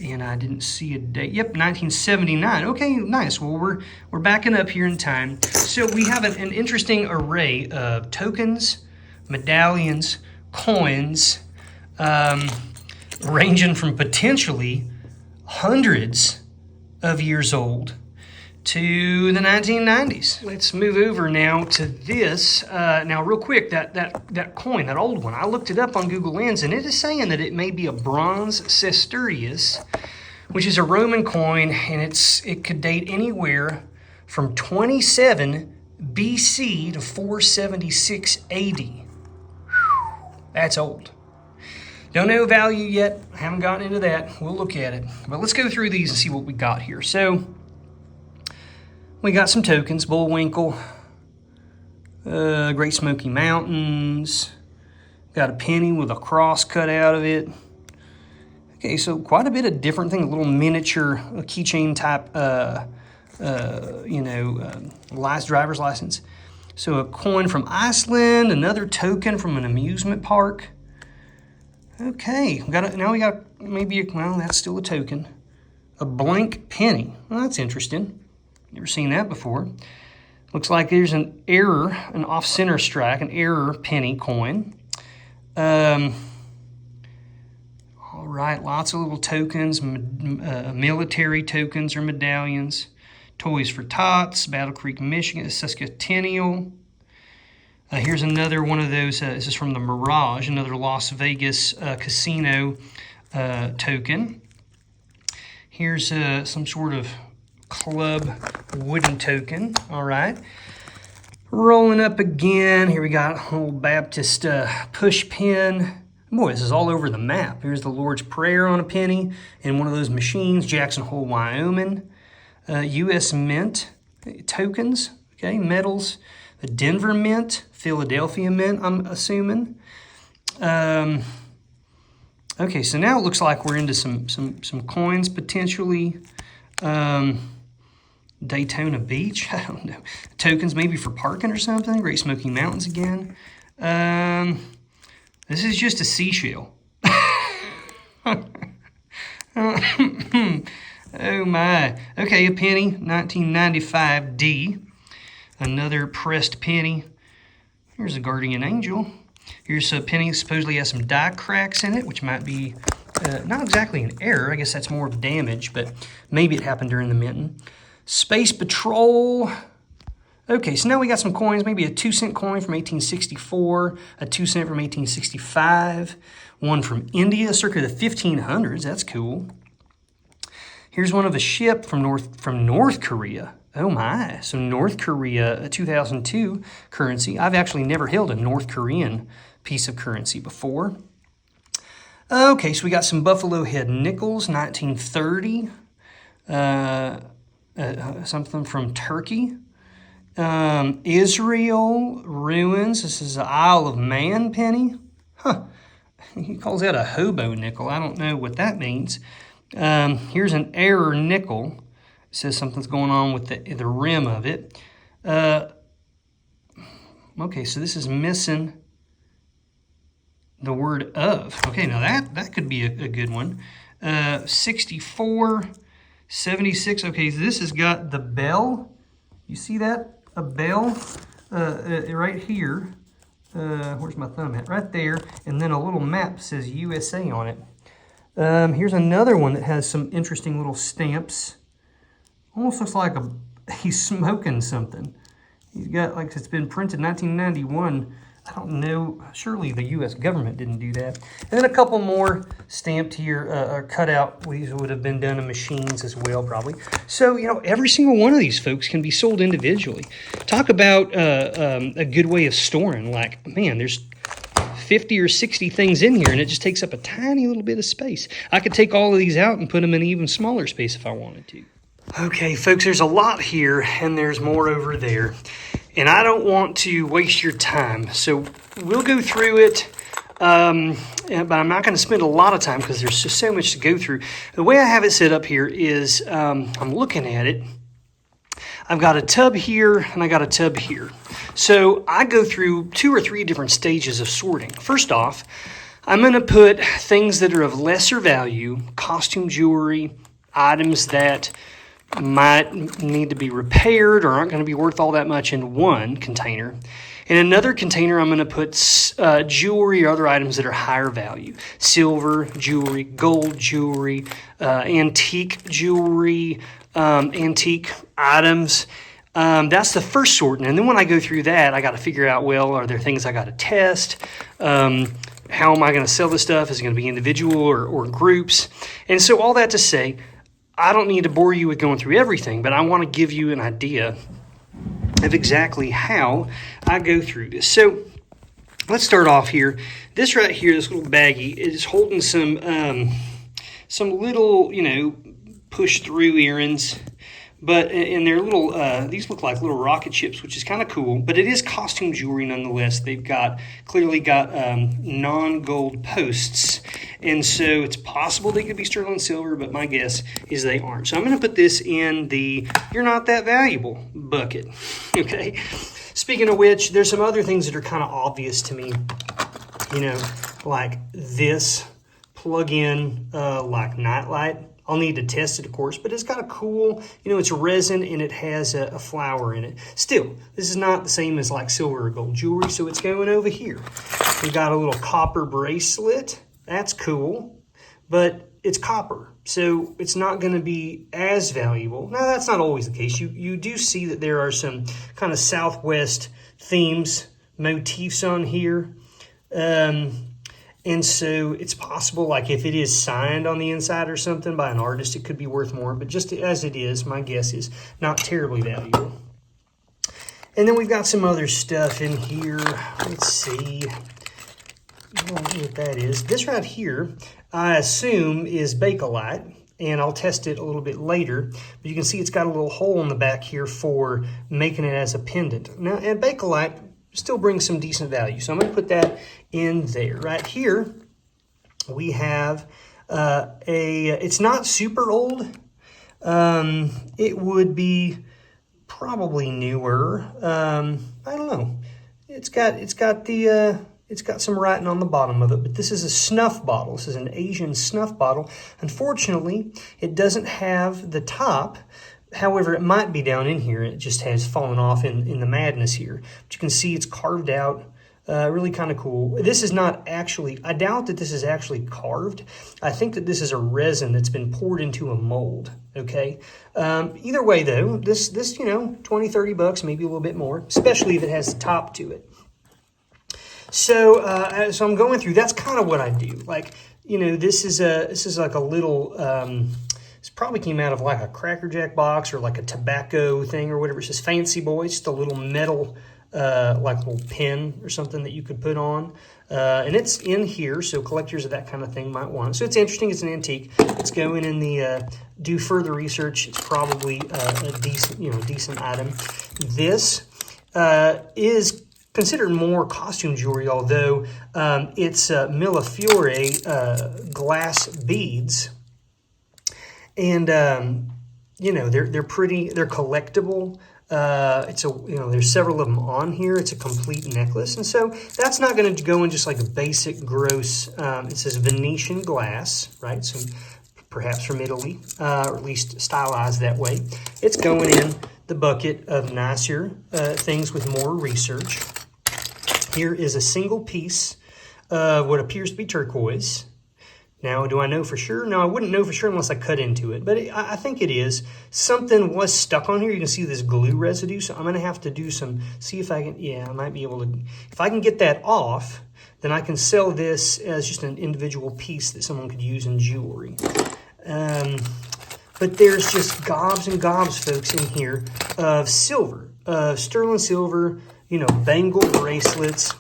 And I didn't see a date. Yep, 1979. Okay, nice. Well, we're backing up here in time. So we have an interesting array of tokens, medallions, coins, ranging from potentially hundreds of years old to the 1990s. Let's move over now to this. Now, real quick, that coin, that old one, I looked it up on Google Lens, and it is saying that it may be a bronze sestertius, which is a Roman coin, and it could date anywhere from 27 BC to 476 AD. Whew, that's old. Don't know value yet. Haven't gotten into that. We'll look at it. But let's go through these and see what we got here. So we got some tokens: Bullwinkle, Great Smoky Mountains. Got a penny with a cross cut out of it. Okay, so quite a bit of different things. A little miniature keychain type, driver's license. So a coin from Iceland, another token from an amusement park. Okay, now we got maybe, that's still a token. A blank penny. Well, that's interesting. Never seen that before. Looks like there's an error, an off-center strike, an error penny coin. All right, lots of little tokens, military tokens or medallions. Toys for Tots, Battle Creek, Michigan, Sesquicentennial. Here's another one of those. This is from the Mirage, another Las Vegas casino token. Here's some sort of club wooden token. All right. Rolling up again. Here we got old Baptist push pin. Boy, this is all over the map. Here's the Lord's Prayer on a penny in one of those machines. Jackson Hole, Wyoming. U.S. Mint tokens. Okay, metals. The Denver Mint, Philadelphia Mint, I'm assuming. Okay, so now it looks like we're into some coins potentially. Daytona Beach, I don't know. Tokens maybe for parking or something. Great Smoky Mountains again. This is just a seashell. Oh my. Okay, a penny, 1995 D. Another pressed penny. Here's a guardian angel. Here's a penny that supposedly has some die cracks in it, which might be not exactly an error. I guess that's more of damage, but maybe it happened during the minting. Space Patrol. Okay, so now we got some coins, maybe a 2-cent coin from 1864, a 2-cent from 1865, one from India, circa the 1500s. That's cool. Here's one of a ship from North Korea. Oh my, so North Korea 2002 currency. I've actually never held a North Korean piece of currency before. Okay, so we got some Buffalo Head nickels, 1930. Something from Turkey. Israel ruins. This is the Isle of Man penny. Huh, he calls that a hobo nickel. I don't know what that means. Here's an error nickel. It says something's going on with the rim of it. Okay, so this is missing the word of. Okay, now that could be a good one. 64, 76. Okay, so this has got the bell. You see that? A bell right here. Where's my thumb at? Right there. And then a little map says USA on it. Here's another one that has some interesting little stamps. Almost looks like he's smoking something. He's got, like, it's been printed 1991. I don't know. Surely the U.S. government didn't do that. And then a couple more stamped here, cut out. These would have been done in machines as well, probably. So, every single one of these folks can be sold individually. Talk about a good way of storing. Like, man, there's 50 or 60 things in here, and it just takes up a tiny little bit of space. I could take all of these out and put them in an even smaller space if I wanted to. Okay, folks, there's a lot here, and there's more over there. And I don't want to waste your time, so we'll go through it, but I'm not going to spend a lot of time because there's just so much to go through. The way I have it set up here is I'm looking at it. I've got a tub here, and I got a tub here. So I go through 2 or 3 different stages of sorting. First off, I'm going to put things that are of lesser value, costume jewelry, items that might need to be repaired or aren't going to be worth all that much in one container. In another container, I'm going to put jewelry or other items that are higher value. Silver jewelry, gold jewelry, antique jewelry, antique items. That's the first sorting. And then when I go through that, I got to figure out, well, are there things I got to test? How am I going to sell this stuff? Is it going to be individual or groups? And so all that to say, I don't need to bore you with going through everything, but I want to give you an idea of exactly how I go through this. So let's start off here. This right here, this little baggie, is holding some little, push through earrings. But and they're little, these look like little rocket ships, which is kind of cool. But it is costume jewelry nonetheless. They've clearly got non-gold posts. And so it's possible they could be sterling silver, but my guess is they aren't. So I'm going to put this in the "you're not that valuable" bucket. Okay. Speaking of which, there's some other things that are kind of obvious to me. Like this plug-in like nightlight. I'll need to test it, of course, but it's got a cool, it's resin and it has a flower in it. Still, this is not the same as like silver or gold jewelry, so it's going over here. We got a little copper bracelet. That's cool, but it's copper, so it's not going to be as valuable. Now, that's not always the case. You do see that there are some kind of Southwest themes, motifs on here. And so it's possible, like if it is signed on the inside or something by an artist, it could be worth more. But just as it is, my guess is not terribly valuable. And then we've got some other stuff in here. Let's see. I don't know what that is. This right here, I assume is Bakelite. And I'll test it a little bit later. But you can see it's got a little hole in the back here for making it as a pendant. Now, and Bakelite still brings some decent value. So I'm going to put that in there. Right here, we have it's not super old. It would be probably newer. I don't know. It's got some writing on the bottom of it, but this is a snuff bottle. This is an Asian snuff bottle. Unfortunately, it doesn't have the top. However, it might be down in here. It just has fallen off in the madness here. But you can see it's carved out. Really kind of cool. This is not actually, I doubt that this is actually carved. I think that this is a resin that's been poured into a mold, okay? Either way, though, this 20, 30 bucks, maybe a little bit more, especially if it has the top to it. So, so I'm going through, that's kind of what I do. Like, this is like a little, this probably came out of like a Cracker Jack box or like a tobacco thing or whatever. It says Fancy Boy. It's just a little metal, like a little pin or something that you could put on. And it's in here, so collectors of that kind of thing might want it. So it's interesting. It's an antique. Let's go in the, do further research. It's probably a decent item. This is considered more costume jewelry, although it's Millefiore glass beads. And, they're pretty, they're collectible. There's several of them on here. It's a complete necklace. And so that's not going to go in just like a basic gross, it says Venetian glass, right? So perhaps from Italy, or at least stylized that way. It's going in the bucket of nicer things with more research. Here is a single piece of what appears to be turquoise. Now, do I know for sure? No, I wouldn't know for sure unless I cut into it, but I think it is. Something was stuck on here. You can see this glue residue, so I'm going to have to do see if I can, I might be able to, if I can get that off, then I can sell this as just an individual piece that someone could use in jewelry. But there's just gobs and gobs, folks, in here of silver, sterling silver, bangle bracelets.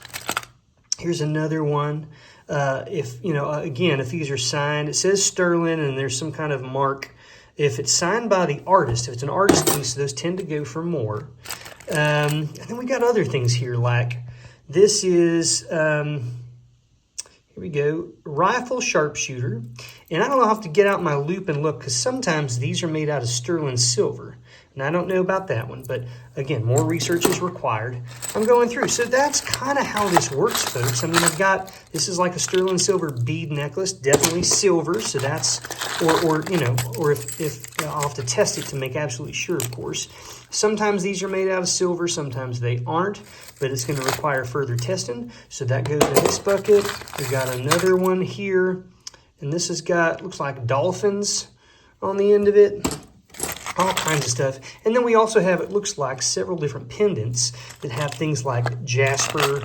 Here's another one. If these are signed, it says sterling and there's some kind of mark. If it's signed by the artist, if it's an artist piece, those tend to go for more. And then we got other things here, like this is, here we go, rifle sharpshooter. And I don't know, I'll have to get out my loop and look, because sometimes these are made out of sterling silver. And I don't know about that one, but again, more research is required. I'm going through. So that's kind of how this works, folks. I mean, I've got, this is like a sterling silver bead necklace, definitely silver. So that's, or if I'll have to test it to make absolutely sure, of course. Sometimes these are made out of silver, sometimes they aren't, but it's going to require further testing. So that goes in this bucket. We've got another one here, and this has got, looks like dolphins on the end of it. All kinds of stuff. And then we also have, it looks like, several different pendants that have things like jasper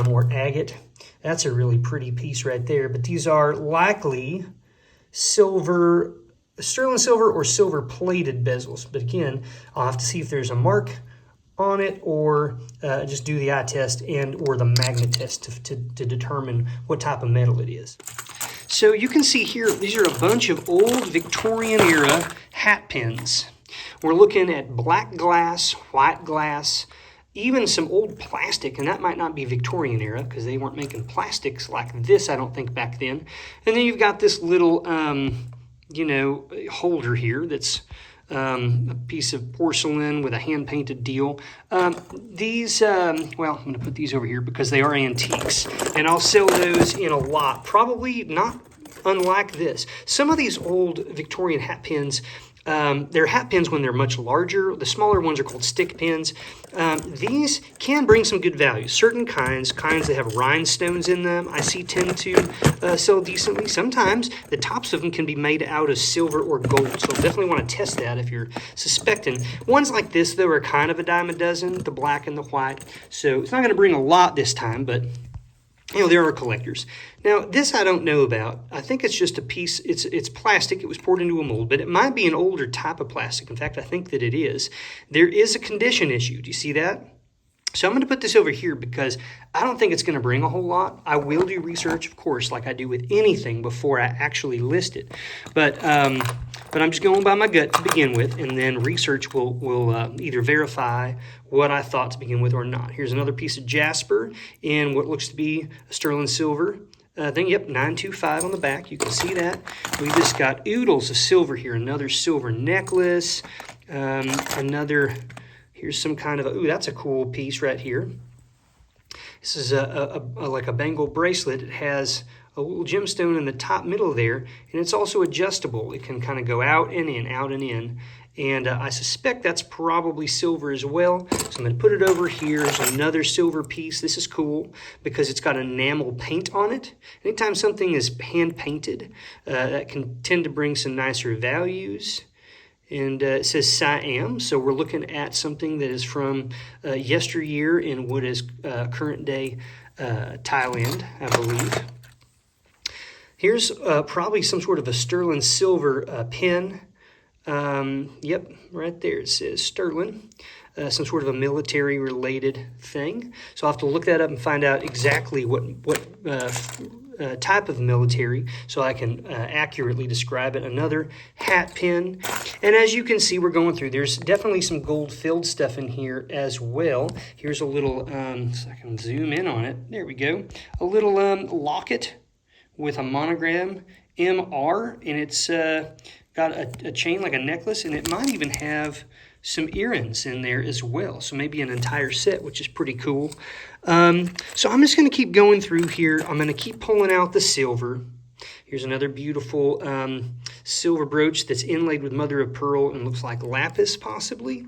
or agate. That's a really pretty piece right there. But these are likely silver, sterling silver or silver plated bezels. But again, I'll have to see if there's a mark on it, or just do the eye test and or the magnet test to determine what type of metal it is. So you can see here, these are a bunch of old Victorian era hat pins. We're looking at black glass, white glass, even some old plastic, and that might not be Victorian era because they weren't making plastics like this, I don't think, back then. And then you've got this little, holder here that's a piece of porcelain with a hand-painted deal. I'm going to put these over here because they are antiques, and I'll sell those in a lot, probably not unlike this. Some of these old Victorian hat pins, they're hat pins when they're much larger. The smaller ones are called stick pins. These can bring some good value. Certain kinds that have rhinestones in them, I see tend to sell decently. Sometimes the tops of them can be made out of silver or gold, so definitely want to test that if you're suspecting. Ones like this, though, are kind of a dime a dozen, the black and the white. So it's not going to bring a lot this time, but there are collectors. Now, this I don't know about. I think it's just a piece, it's plastic. It was poured into a mold, but it might be an older type of plastic. In fact, I think that it is. There is a condition issue. Do you see that? So I'm going to put this over here because I don't think it's going to bring a whole lot. I will do research, of course, like I do with anything before I actually list it. But I'm just going by my gut to begin with, and then research will either verify what I thought to begin with or not. Here's another piece of jasper in what looks to be a sterling silver. Yep, 925 on the back. You can see that. We just got oodles of silver here. Another silver necklace. Here's some kind of that's a cool piece right here. This is like a bangle bracelet. It has a little gemstone in the top middle there, and it's also adjustable. It can kind of go out and in, out and in. And I suspect that's probably silver as well. So I'm going to put it over here. There's another silver piece. This is cool because it's got enamel paint on it. Anytime something is hand-painted, that can tend to bring some nicer values. And it says Siam, so we're looking at something that is from yesteryear in what is current-day Thailand, I believe. Here's probably some sort of a sterling silver pin. Yep, right there it says sterling, some sort of a military related thing. So I'll have to look that up and find out exactly what type of military so I can accurately describe it. Another hat pin. And as you can see, we're going through. There's definitely some gold filled stuff in here as well. Here's a little, so I can zoom in on it. There we go. A little locket with a monogram MR, and it's got a chain like a necklace, and it might even have some earrings in there as well. So maybe an entire set, which is pretty cool. So I'm just going to keep going through here. I'm going to keep pulling out the silver. Here's another beautiful silver brooch that's inlaid with mother of pearl and looks like lapis possibly.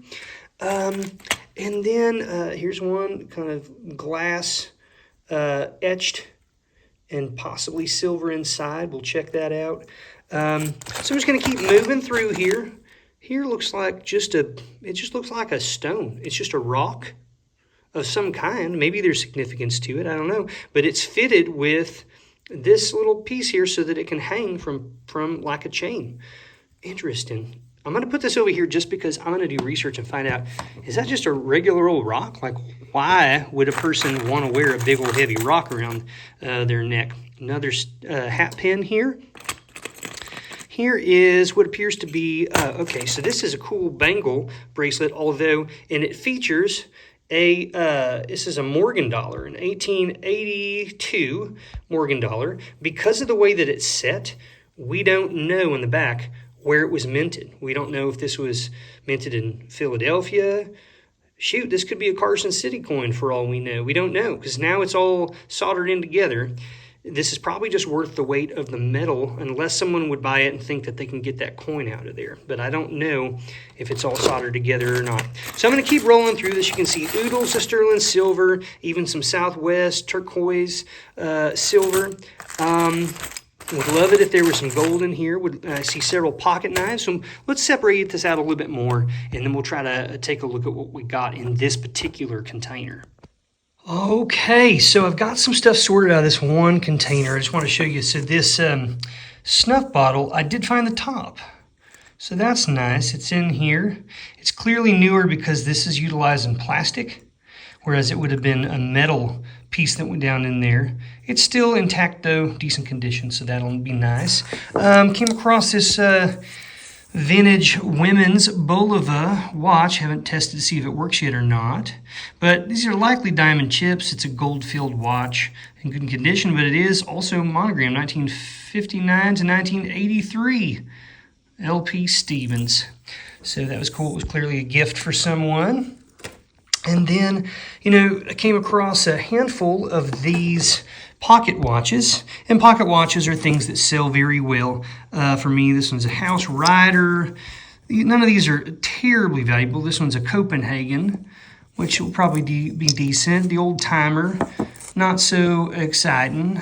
And then here's one kind of glass etched and possibly silver inside. We'll check that out. So I'm just going to keep moving through here. Here looks like it just looks like a stone. It's just a rock of some kind. Maybe there's significance to it, I don't know. But it's fitted with this little piece here so that it can hang from like a chain. Interesting. I'm going to put this over here just because I'm going to do research and find out, is that just a regular old rock? Like, why would a person want to wear a big old heavy rock around their neck? Another hat pin here. Here is what appears to be, okay, so this is a cool bangle bracelet, although, and it features this is a Morgan dollar, an 1882 Morgan dollar. Because of the way that it's set, we don't know in the back where it was minted. We don't know if this was minted in Philadelphia. Shoot, this could be a Carson City coin for all we know. We don't know, because now it's all soldered in together. This is probably just worth the weight of the metal, unless someone would buy it and think that they can get that coin out of there. But I don't know if it's all soldered together or not. So I'm going to keep rolling through this. You can see oodles of sterling silver, even some Southwest turquoise silver. Would love it if there was some gold in here. I see several pocket knives. So let's separate this out a little bit more, and then we'll try to take a look at what we got in this particular container. Okay, so I've got some stuff sorted out of this one container. I just want to show you. So this snuff bottle, I did find the top. So that's nice. It's in here. It's clearly newer because this is utilized in plastic, whereas it would have been a metal piece that went down in there. It's still intact though, decent condition, so that'll be nice. Came across this vintage women's Bulova watch. Haven't tested to see if it works yet or not, but these are likely diamond chips. It's a gold-filled watch in good condition, but it is also monogrammed 1959 to 1983 LP Stevens. So that was cool. It was clearly a gift for someone. And then, you know, I came across a handful of these pocket watches, and pocket watches are things that sell very well. For me, this one's a House Rider. None of these are terribly valuable. This one's a Copenhagen, which will probably be decent. The Old Timer, not so exciting.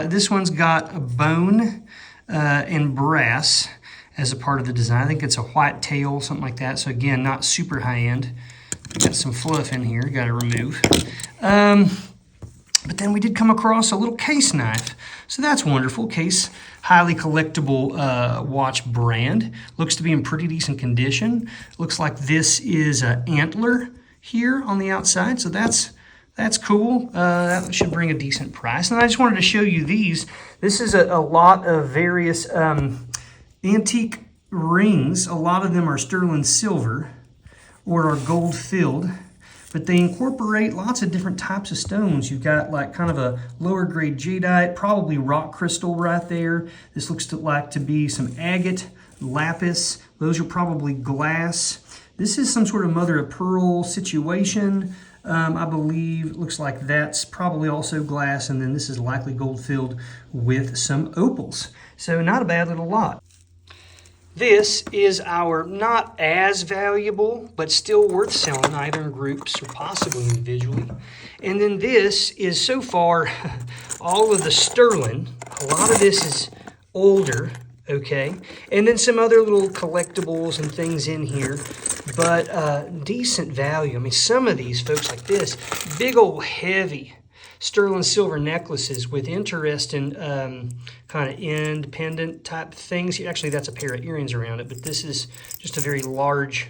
This one's got a bone and brass as a part of the design. I think it's a white tail, something like that. So again, not super high end. Got some fluff in here, got to remove. But then we did come across a little case knife. So that's wonderful. Case, highly collectible watch brand. Looks to be in pretty decent condition. Looks like this is an antler here on the outside. So that's cool. That should bring a decent price. And I just wanted to show you these. This is a lot of various antique rings. A lot of them are sterling silver or are gold filled, but they incorporate lots of different types of stones. You've got like kind of a lower grade jadeite, probably rock crystal right there. This looks like to be some agate, lapis. Those are probably glass. This is some sort of mother of pearl situation. I believe it looks like that's probably also glass, and then this is likely gold filled with some opals. So not a bad little lot. This is our not as valuable, but still worth selling, either in groups or possibly individually. And then this is so far all of the sterling. A lot of this is older, okay? And then some other little collectibles and things in here, but decent value. I mean, some of these folks like this, big old heavy sterling silver necklaces with interesting kind of independent type things. Actually, that's a pair of earrings around it, but this is just a very large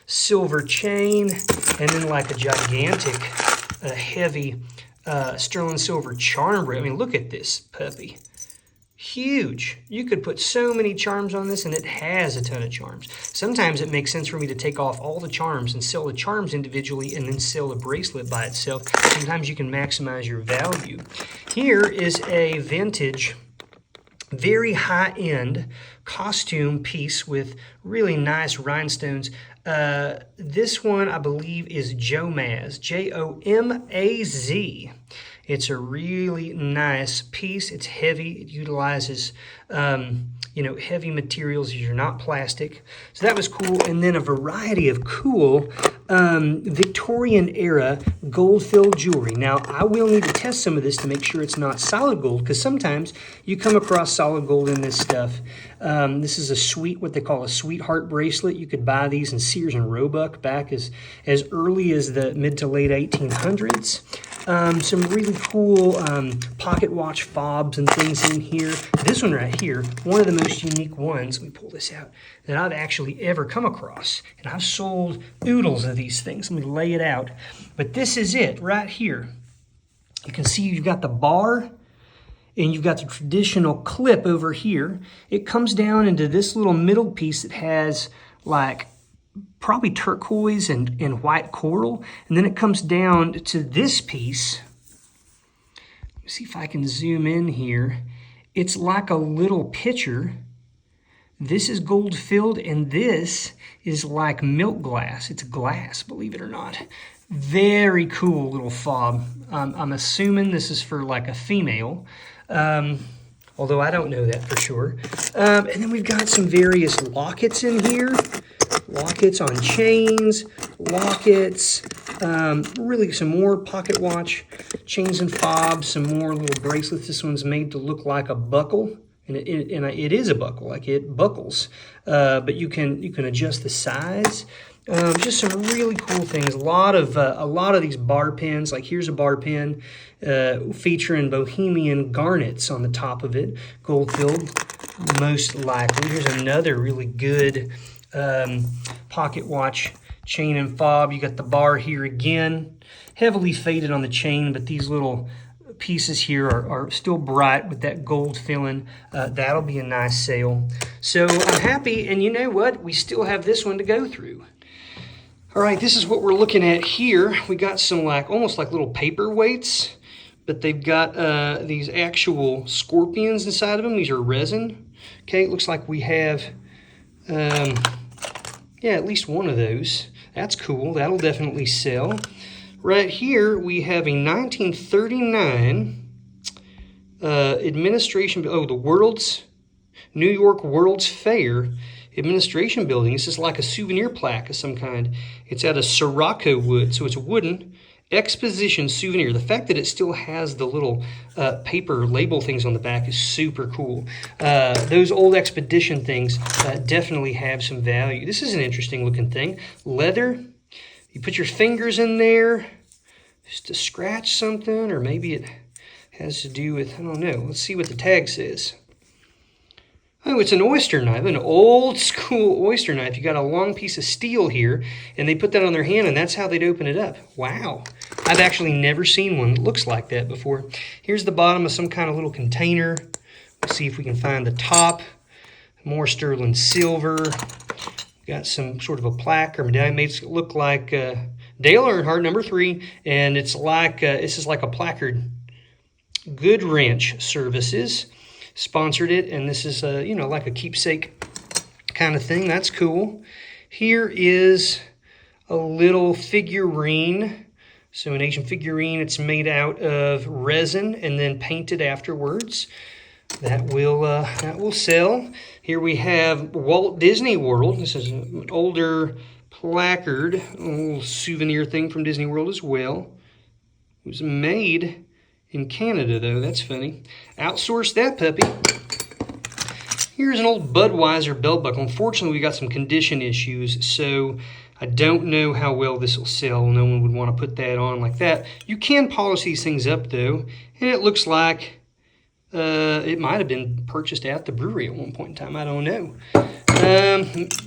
silver chain, and then like a gigantic, heavy sterling silver charm bracelet. I mean, look at this puppy. Huge. You could put so many charms on this, and it has a ton of charms. Sometimes it makes sense for me to take off all the charms and sell the charms individually and then sell the bracelet by itself. Sometimes you can maximize your value. Here is a vintage, very high-end costume piece with really nice rhinestones. This one, I believe, is Jomaz, Jomaz. It's a really nice piece. It's heavy. It utilizes, heavy materials. These are not plastic. So that was cool. And then a variety of cool Victorian era gold-filled jewelry. Now, I will need to test some of this to make sure it's not solid gold, because sometimes you come across solid gold in this stuff. This is what they call a sweetheart bracelet. You could buy these in Sears and Roebuck back as early as the mid to late 1800s. Some really cool pocket watch fobs and things in here. This one right here, one of the most unique ones, let me pull this out, that I've actually ever come across. And I've sold oodles of these things. Let me lay it out. But this is it right here. You can see you've got the bar, and you've got the traditional clip over here. It comes down into this little middle piece that has like probably turquoise and white coral. And then it comes down to this piece. Let me see if I can zoom in here. it's like a little pitcher. This is gold filled, and this is like milk glass. It's glass, believe it or not. Very cool little fob. I'm assuming this is for like a female, although I don't know that for sure. And then we've got some various lockets in here. Lockets on chains, lockets, really some more pocket watch, chains and fobs, some more little bracelets. This one's made to look like a buckle, and it is a buckle, like it buckles, but you can adjust the size. Just some really cool things. A lot of these bar pins. Like here's a bar pin featuring bohemian garnets on the top of it, gold filled, most likely. Here's another really good pocket watch chain and fob. You got the bar here again, heavily faded on the chain, but these little pieces here are still bright with that gold filling. That'll be a nice sale. So I'm happy, and you know what? We still have this one to go through. All right, this is what we're looking at here. We got some almost like little paperweights, but they've got these actual scorpions inside of them. These are resin. Okay, it looks like we have yeah, at least one of those. That's cool. That'll definitely sell. Right here, we have a 1939 administration. The New York World's Fair administration building. This is like a souvenir plaque of some kind. It's out of Sirocco wood, so it's a wooden exposition souvenir. The fact that it still has the little paper label things on the back is super cool. Those old expedition things definitely have some value. This is an interesting looking thing. Leather. You put your fingers in there just to scratch something, or maybe it has to do with, I don't know. Let's see what the tag says. Oh, it's an oyster knife, an old school oyster knife. You got a long piece of steel here, and they put that on their hand, and that's how they'd open it up. Wow. I've actually never seen one that looks like that before. Here's the bottom of some kind of little container. Let's see if we can find the top. More sterling silver. Got some sort of a plaque or medallion. Makes it look like Dale Earnhardt, number 3, and it's like this is like a placard. Good Ranch Services sponsored it, and this is like a keepsake kind of thing. That's cool. Here is a little figurine. So an Asian figurine. It's made out of resin and then painted afterwards. That will sell. Here we have Walt Disney World. This is an older placard, a little souvenir thing from Disney World as well. It was made in Canada, though. That's funny. Outsourced that puppy. Here's an old Budweiser belt buckle. Unfortunately, we got some condition issues, so I don't know how well this will sell. No one would want to put that on like that. You can polish these things up, though, and it looks like it might have been purchased at the brewery at one point in time. I don't know.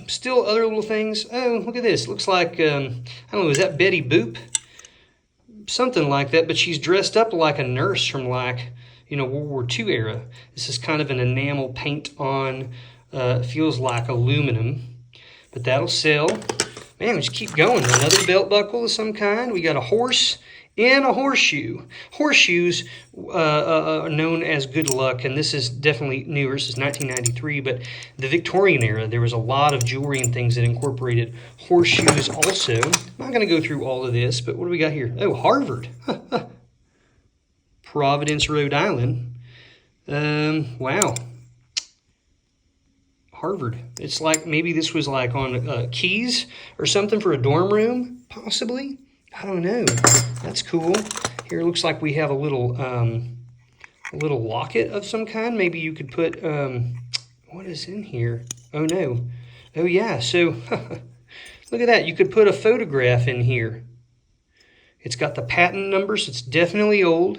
Still other little things. Oh, look at this. Looks like, I don't know, is that Betty Boop? Something like that, but she's dressed up like a nurse from World War II era. This is kind of an enamel paint on, feels like aluminum, but that'll sell. Man, we just keep going. Another belt buckle of some kind. We got a horse and a horseshoe. Horseshoes are known as good luck, and this is definitely newer. This is 1993, but the Victorian era, there was a lot of jewelry and things that incorporated horseshoes also. I'm not going to go through all of this, but what do we got here? Oh, Harvard. Providence, Rhode Island. Wow. Harvard. It's like maybe this was like on keys or something for a dorm room, possibly. I don't know. That's cool. Here it looks like we have a little locket of some kind. Maybe you could put, what is in here? Oh, no. Oh, yeah. So, look at that. You could put a photograph in here. It's got the patent number, so it's definitely old.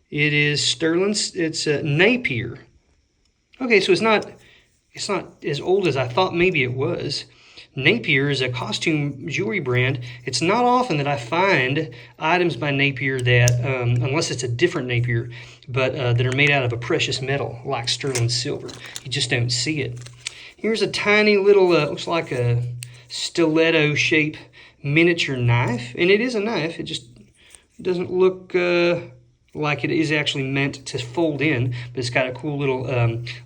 It is sterling. It's Napier. Okay, so it's not as old as I thought maybe it was. Napier is a costume jewelry brand. It's not often that I find items by Napier that, unless it's a different Napier, but that are made out of a precious metal like sterling silver. You just don't see it. Here's a tiny little, looks like a stiletto shape miniature knife, and it is a knife. It just doesn't look like it is actually meant to fold in, but it's got a cool little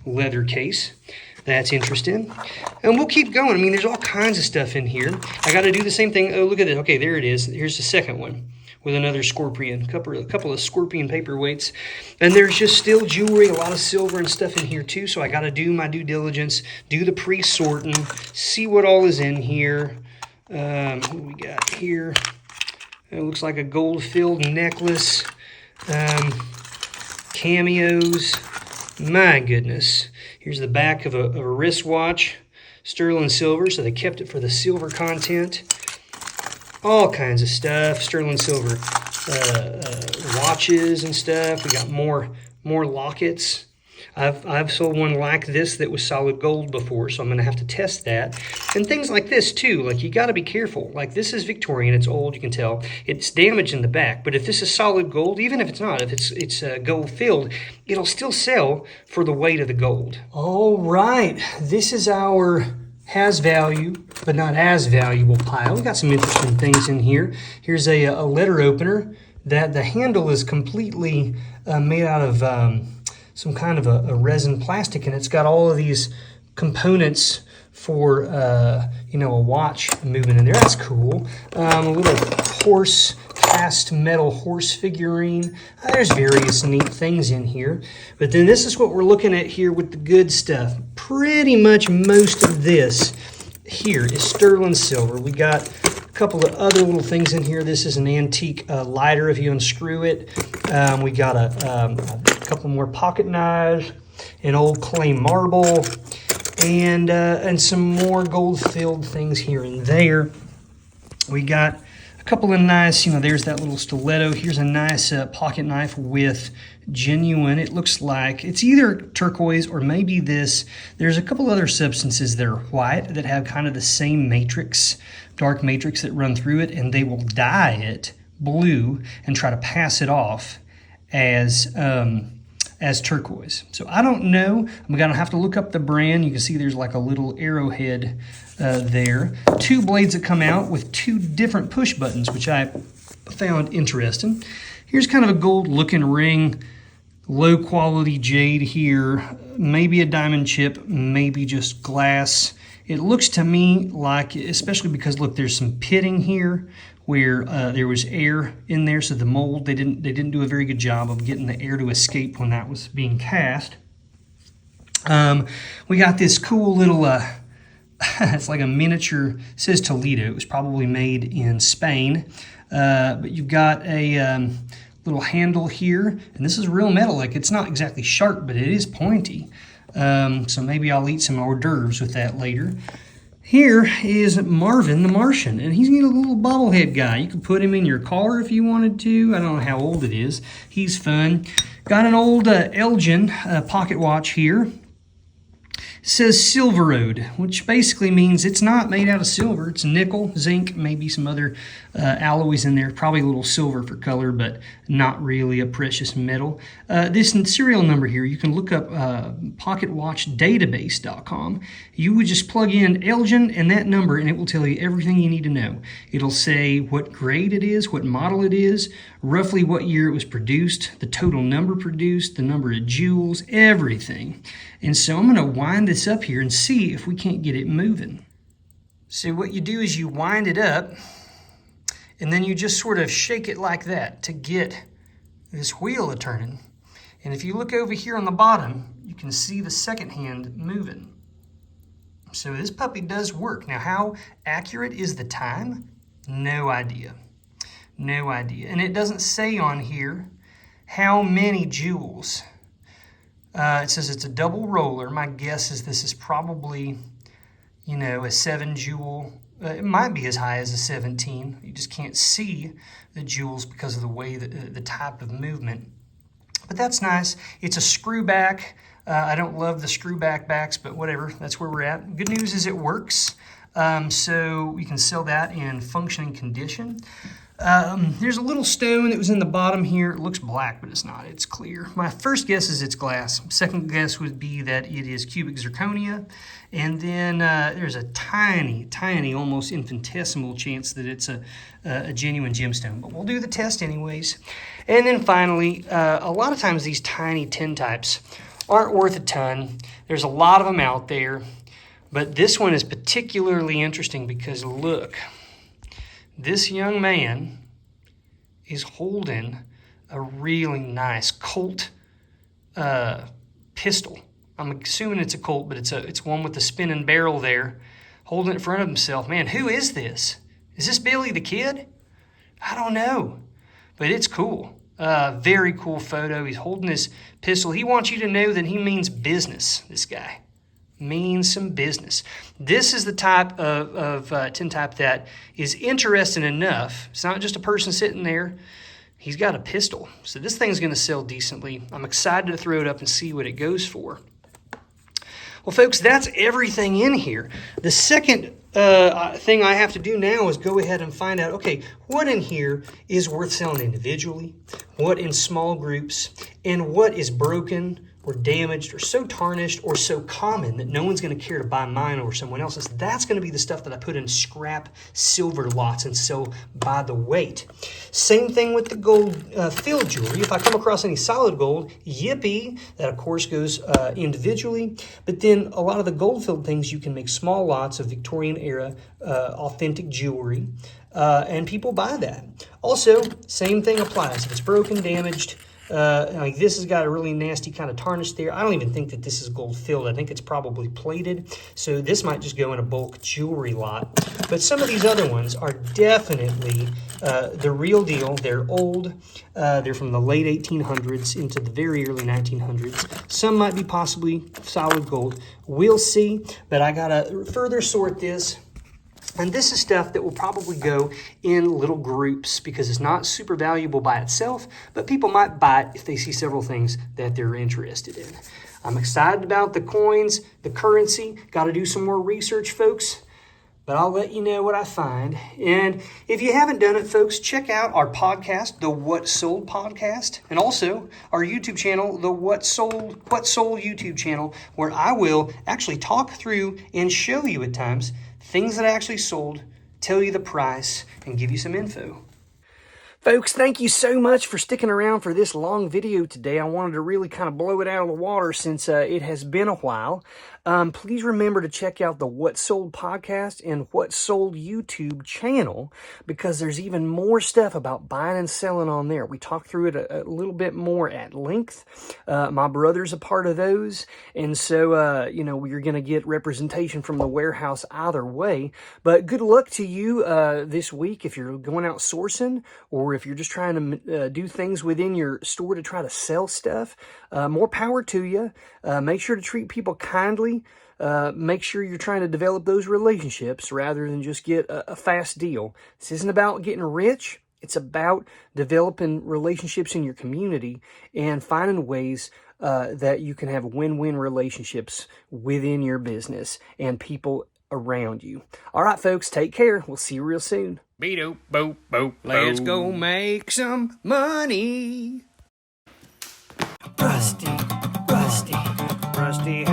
leather case. That's interesting. And we'll keep going. I mean, there's all kinds of stuff in here. I got to do the same thing. Oh, look at this. Okay, there it is. Here's the second one with another scorpion, a couple of scorpion paperweights. And there's just still jewelry, a lot of silver and stuff in here too. So I got to do my due diligence, do the pre-sorting, see what all is in here. What do we got here? It looks like a gold-filled necklace. Cameos. My goodness. Here's the back of a wristwatch, sterling silver, so they kept it for the silver content. All kinds of stuff, sterling silver watches and stuff. We got more lockets. I've sold one like this that was solid gold before, so I'm going to have to test that. And things like this too, like you got to be careful. Like this is Victorian, it's old, you can tell. It's damaged in the back, but if this is solid gold, even if it's not, if it's gold filled, it'll still sell for the weight of the gold. All right, this is our has value, but not as valuable pile. We got some interesting things in here. Here's a letter opener that the handle is completely made out of some kind of a resin plastic, and it's got all of these components for you know, a watch moving in there. That's cool. A little horse, cast metal horse figurine. There's various neat things in here. But then this is what we're looking at here with the good stuff. Pretty much most of this here is sterling silver. We got a couple of other little things in here. This is an antique lighter if you unscrew it. We got a couple more pocket knives, an old clay marble, and some more gold-filled things here and there. We got a couple of nice, you know, there's that little stiletto. Here's a nice pocket knife with genuine, it looks like, it's either turquoise or maybe this. There's a couple other substances that are white that have kind of the same matrix, dark matrix that run through it, and they will dye it blue and try to pass it off as turquoise. So I don't know. I'm gonna have to look up the brand. You can see there's like a little arrowhead there. Two blades that come out with two different push buttons, which I found interesting. Here's kind of a gold looking ring, low quality jade here, maybe a diamond chip, maybe just glass. It looks to me like, especially because look, there's some pitting here where there was air in there, so the mold, they didn't do a very good job of getting the air to escape when that was being cast. We got this cool little, it's like a miniature, it says Toledo, it was probably made in Spain, but you've got a little handle here, and this is real metal, like it's not exactly sharp, but it is pointy. So maybe I'll eat some hors d'oeuvres with that later. Here is Marvin the Martian, and he's a little bobblehead guy. You could put him in your car if you wanted to. I don't know how old it is. He's fun. Got an old Elgin pocket watch here. It says Silver Road, which basically means it's not made out of silver. It's nickel, zinc, maybe some other alloys in there. Probably a little silver for color, but not really a precious metal. This serial number here, you can look up pocketwatchdatabase.com. You would just plug in Elgin and that number, and it will tell you everything you need to know. It'll say what grade it is, what model it is, roughly what year it was produced, the total number produced, the number of jewels, everything. And so I'm going to wind this up here and see if we can't get it moving. So what you do is you wind it up, and then you just sort of shake it like that to get this wheel a turning. And if you look over here on the bottom, you can see the second hand moving. So this puppy does work. Now, how accurate is the time? No idea. No idea. And it doesn't say on here how many jewels. It says it's a double roller. My guess is this is probably, you know, a 7 jewel. It might be as high as a 17. You just can't see the jewels because of the way, the type of movement. But that's nice. It's a screw back. I don't love the screw back backs, but whatever. That's where we're at. Good news is it works. So we can sell that in functioning condition. There's a little stone that was in the bottom here. It looks black, but it's not. It's clear. My first guess is it's glass. Second guess would be that it is cubic zirconia. And then there's a tiny, tiny, almost infinitesimal chance that it's a genuine gemstone. But we'll do the test anyways. And then finally, a lot of times these tiny tin types aren't worth a ton. There's a lot of them out there. But this one is particularly interesting because look. This young man is holding a really nice Colt pistol. I'm assuming it's a Colt, but it's one with the spinning barrel there, holding it in front of himself. Man, who is this? Is this Billy the Kid? I don't know, but it's cool. Very cool photo. He's holding his pistol. He wants you to know that he means business, this guy. Means some business. This is the type of tin type that is interesting enough. It's not just a person sitting there. He's got a pistol. So this thing's going to sell decently. I'm excited to throw it up and see what it goes for. Well, folks, that's everything in here. The second thing I have to do now is go ahead and find out, okay, what in here is worth selling individually, what in small groups, and what is broken or damaged or so tarnished or so common that no one's going to care to buy mine over someone else's. That's going to be the stuff that I put in scrap silver lots and sell by the weight. Same thing with the gold filled jewelry. If I come across any solid gold, yippee, that of course goes individually. But then a lot of the gold filled things, you can make small lots of Victorian era authentic jewelry. And people buy that. Also, same thing applies. If it's broken, damaged, like this has got a really nasty kind of tarnish there. I don't even think that this is gold filled. I think it's probably plated. So this might just go in a bulk jewelry lot. But some of these other ones are definitely the real deal. They're old. They're from the late 1800s into the very early 1900s. Some might be possibly solid gold. We'll see. But I got to further sort this. And this is stuff that will probably go in little groups because it's not super valuable by itself, but people might buy it if they see several things that they're interested in. I'm excited about the coins, the currency. Got to do some more research, folks, but I'll let you know what I find. And if you haven't done it, folks, check out our podcast, the What Sold podcast, and also our YouTube channel, the What Sold YouTube channel, where I will actually talk through and show you at times things that I actually sold, tell you the price, and give you some info. Folks, thank you so much for sticking around for this long video today. I wanted to really kind of blow it out of the water since it has been a while. Please remember to check out the What Sold podcast and What Sold YouTube channel because there's even more stuff about buying and selling on there. We talk through it a little bit more at length. My brother's a part of those, and so, you're going to get representation from the warehouse either way. But good luck to you this week if you're going out sourcing or if you're just trying to do things within your store to try to sell stuff. More power to you. Make sure to treat people kindly. Make sure you're trying to develop those relationships rather than just get a fast deal. This isn't about getting rich. It's about developing relationships in your community and finding ways that you can have win-win relationships within your business and people around you. All right, folks, take care. We'll see you real soon. Beep, boop, boop. Let's go make some money. Rusty, Rusty, Rusty.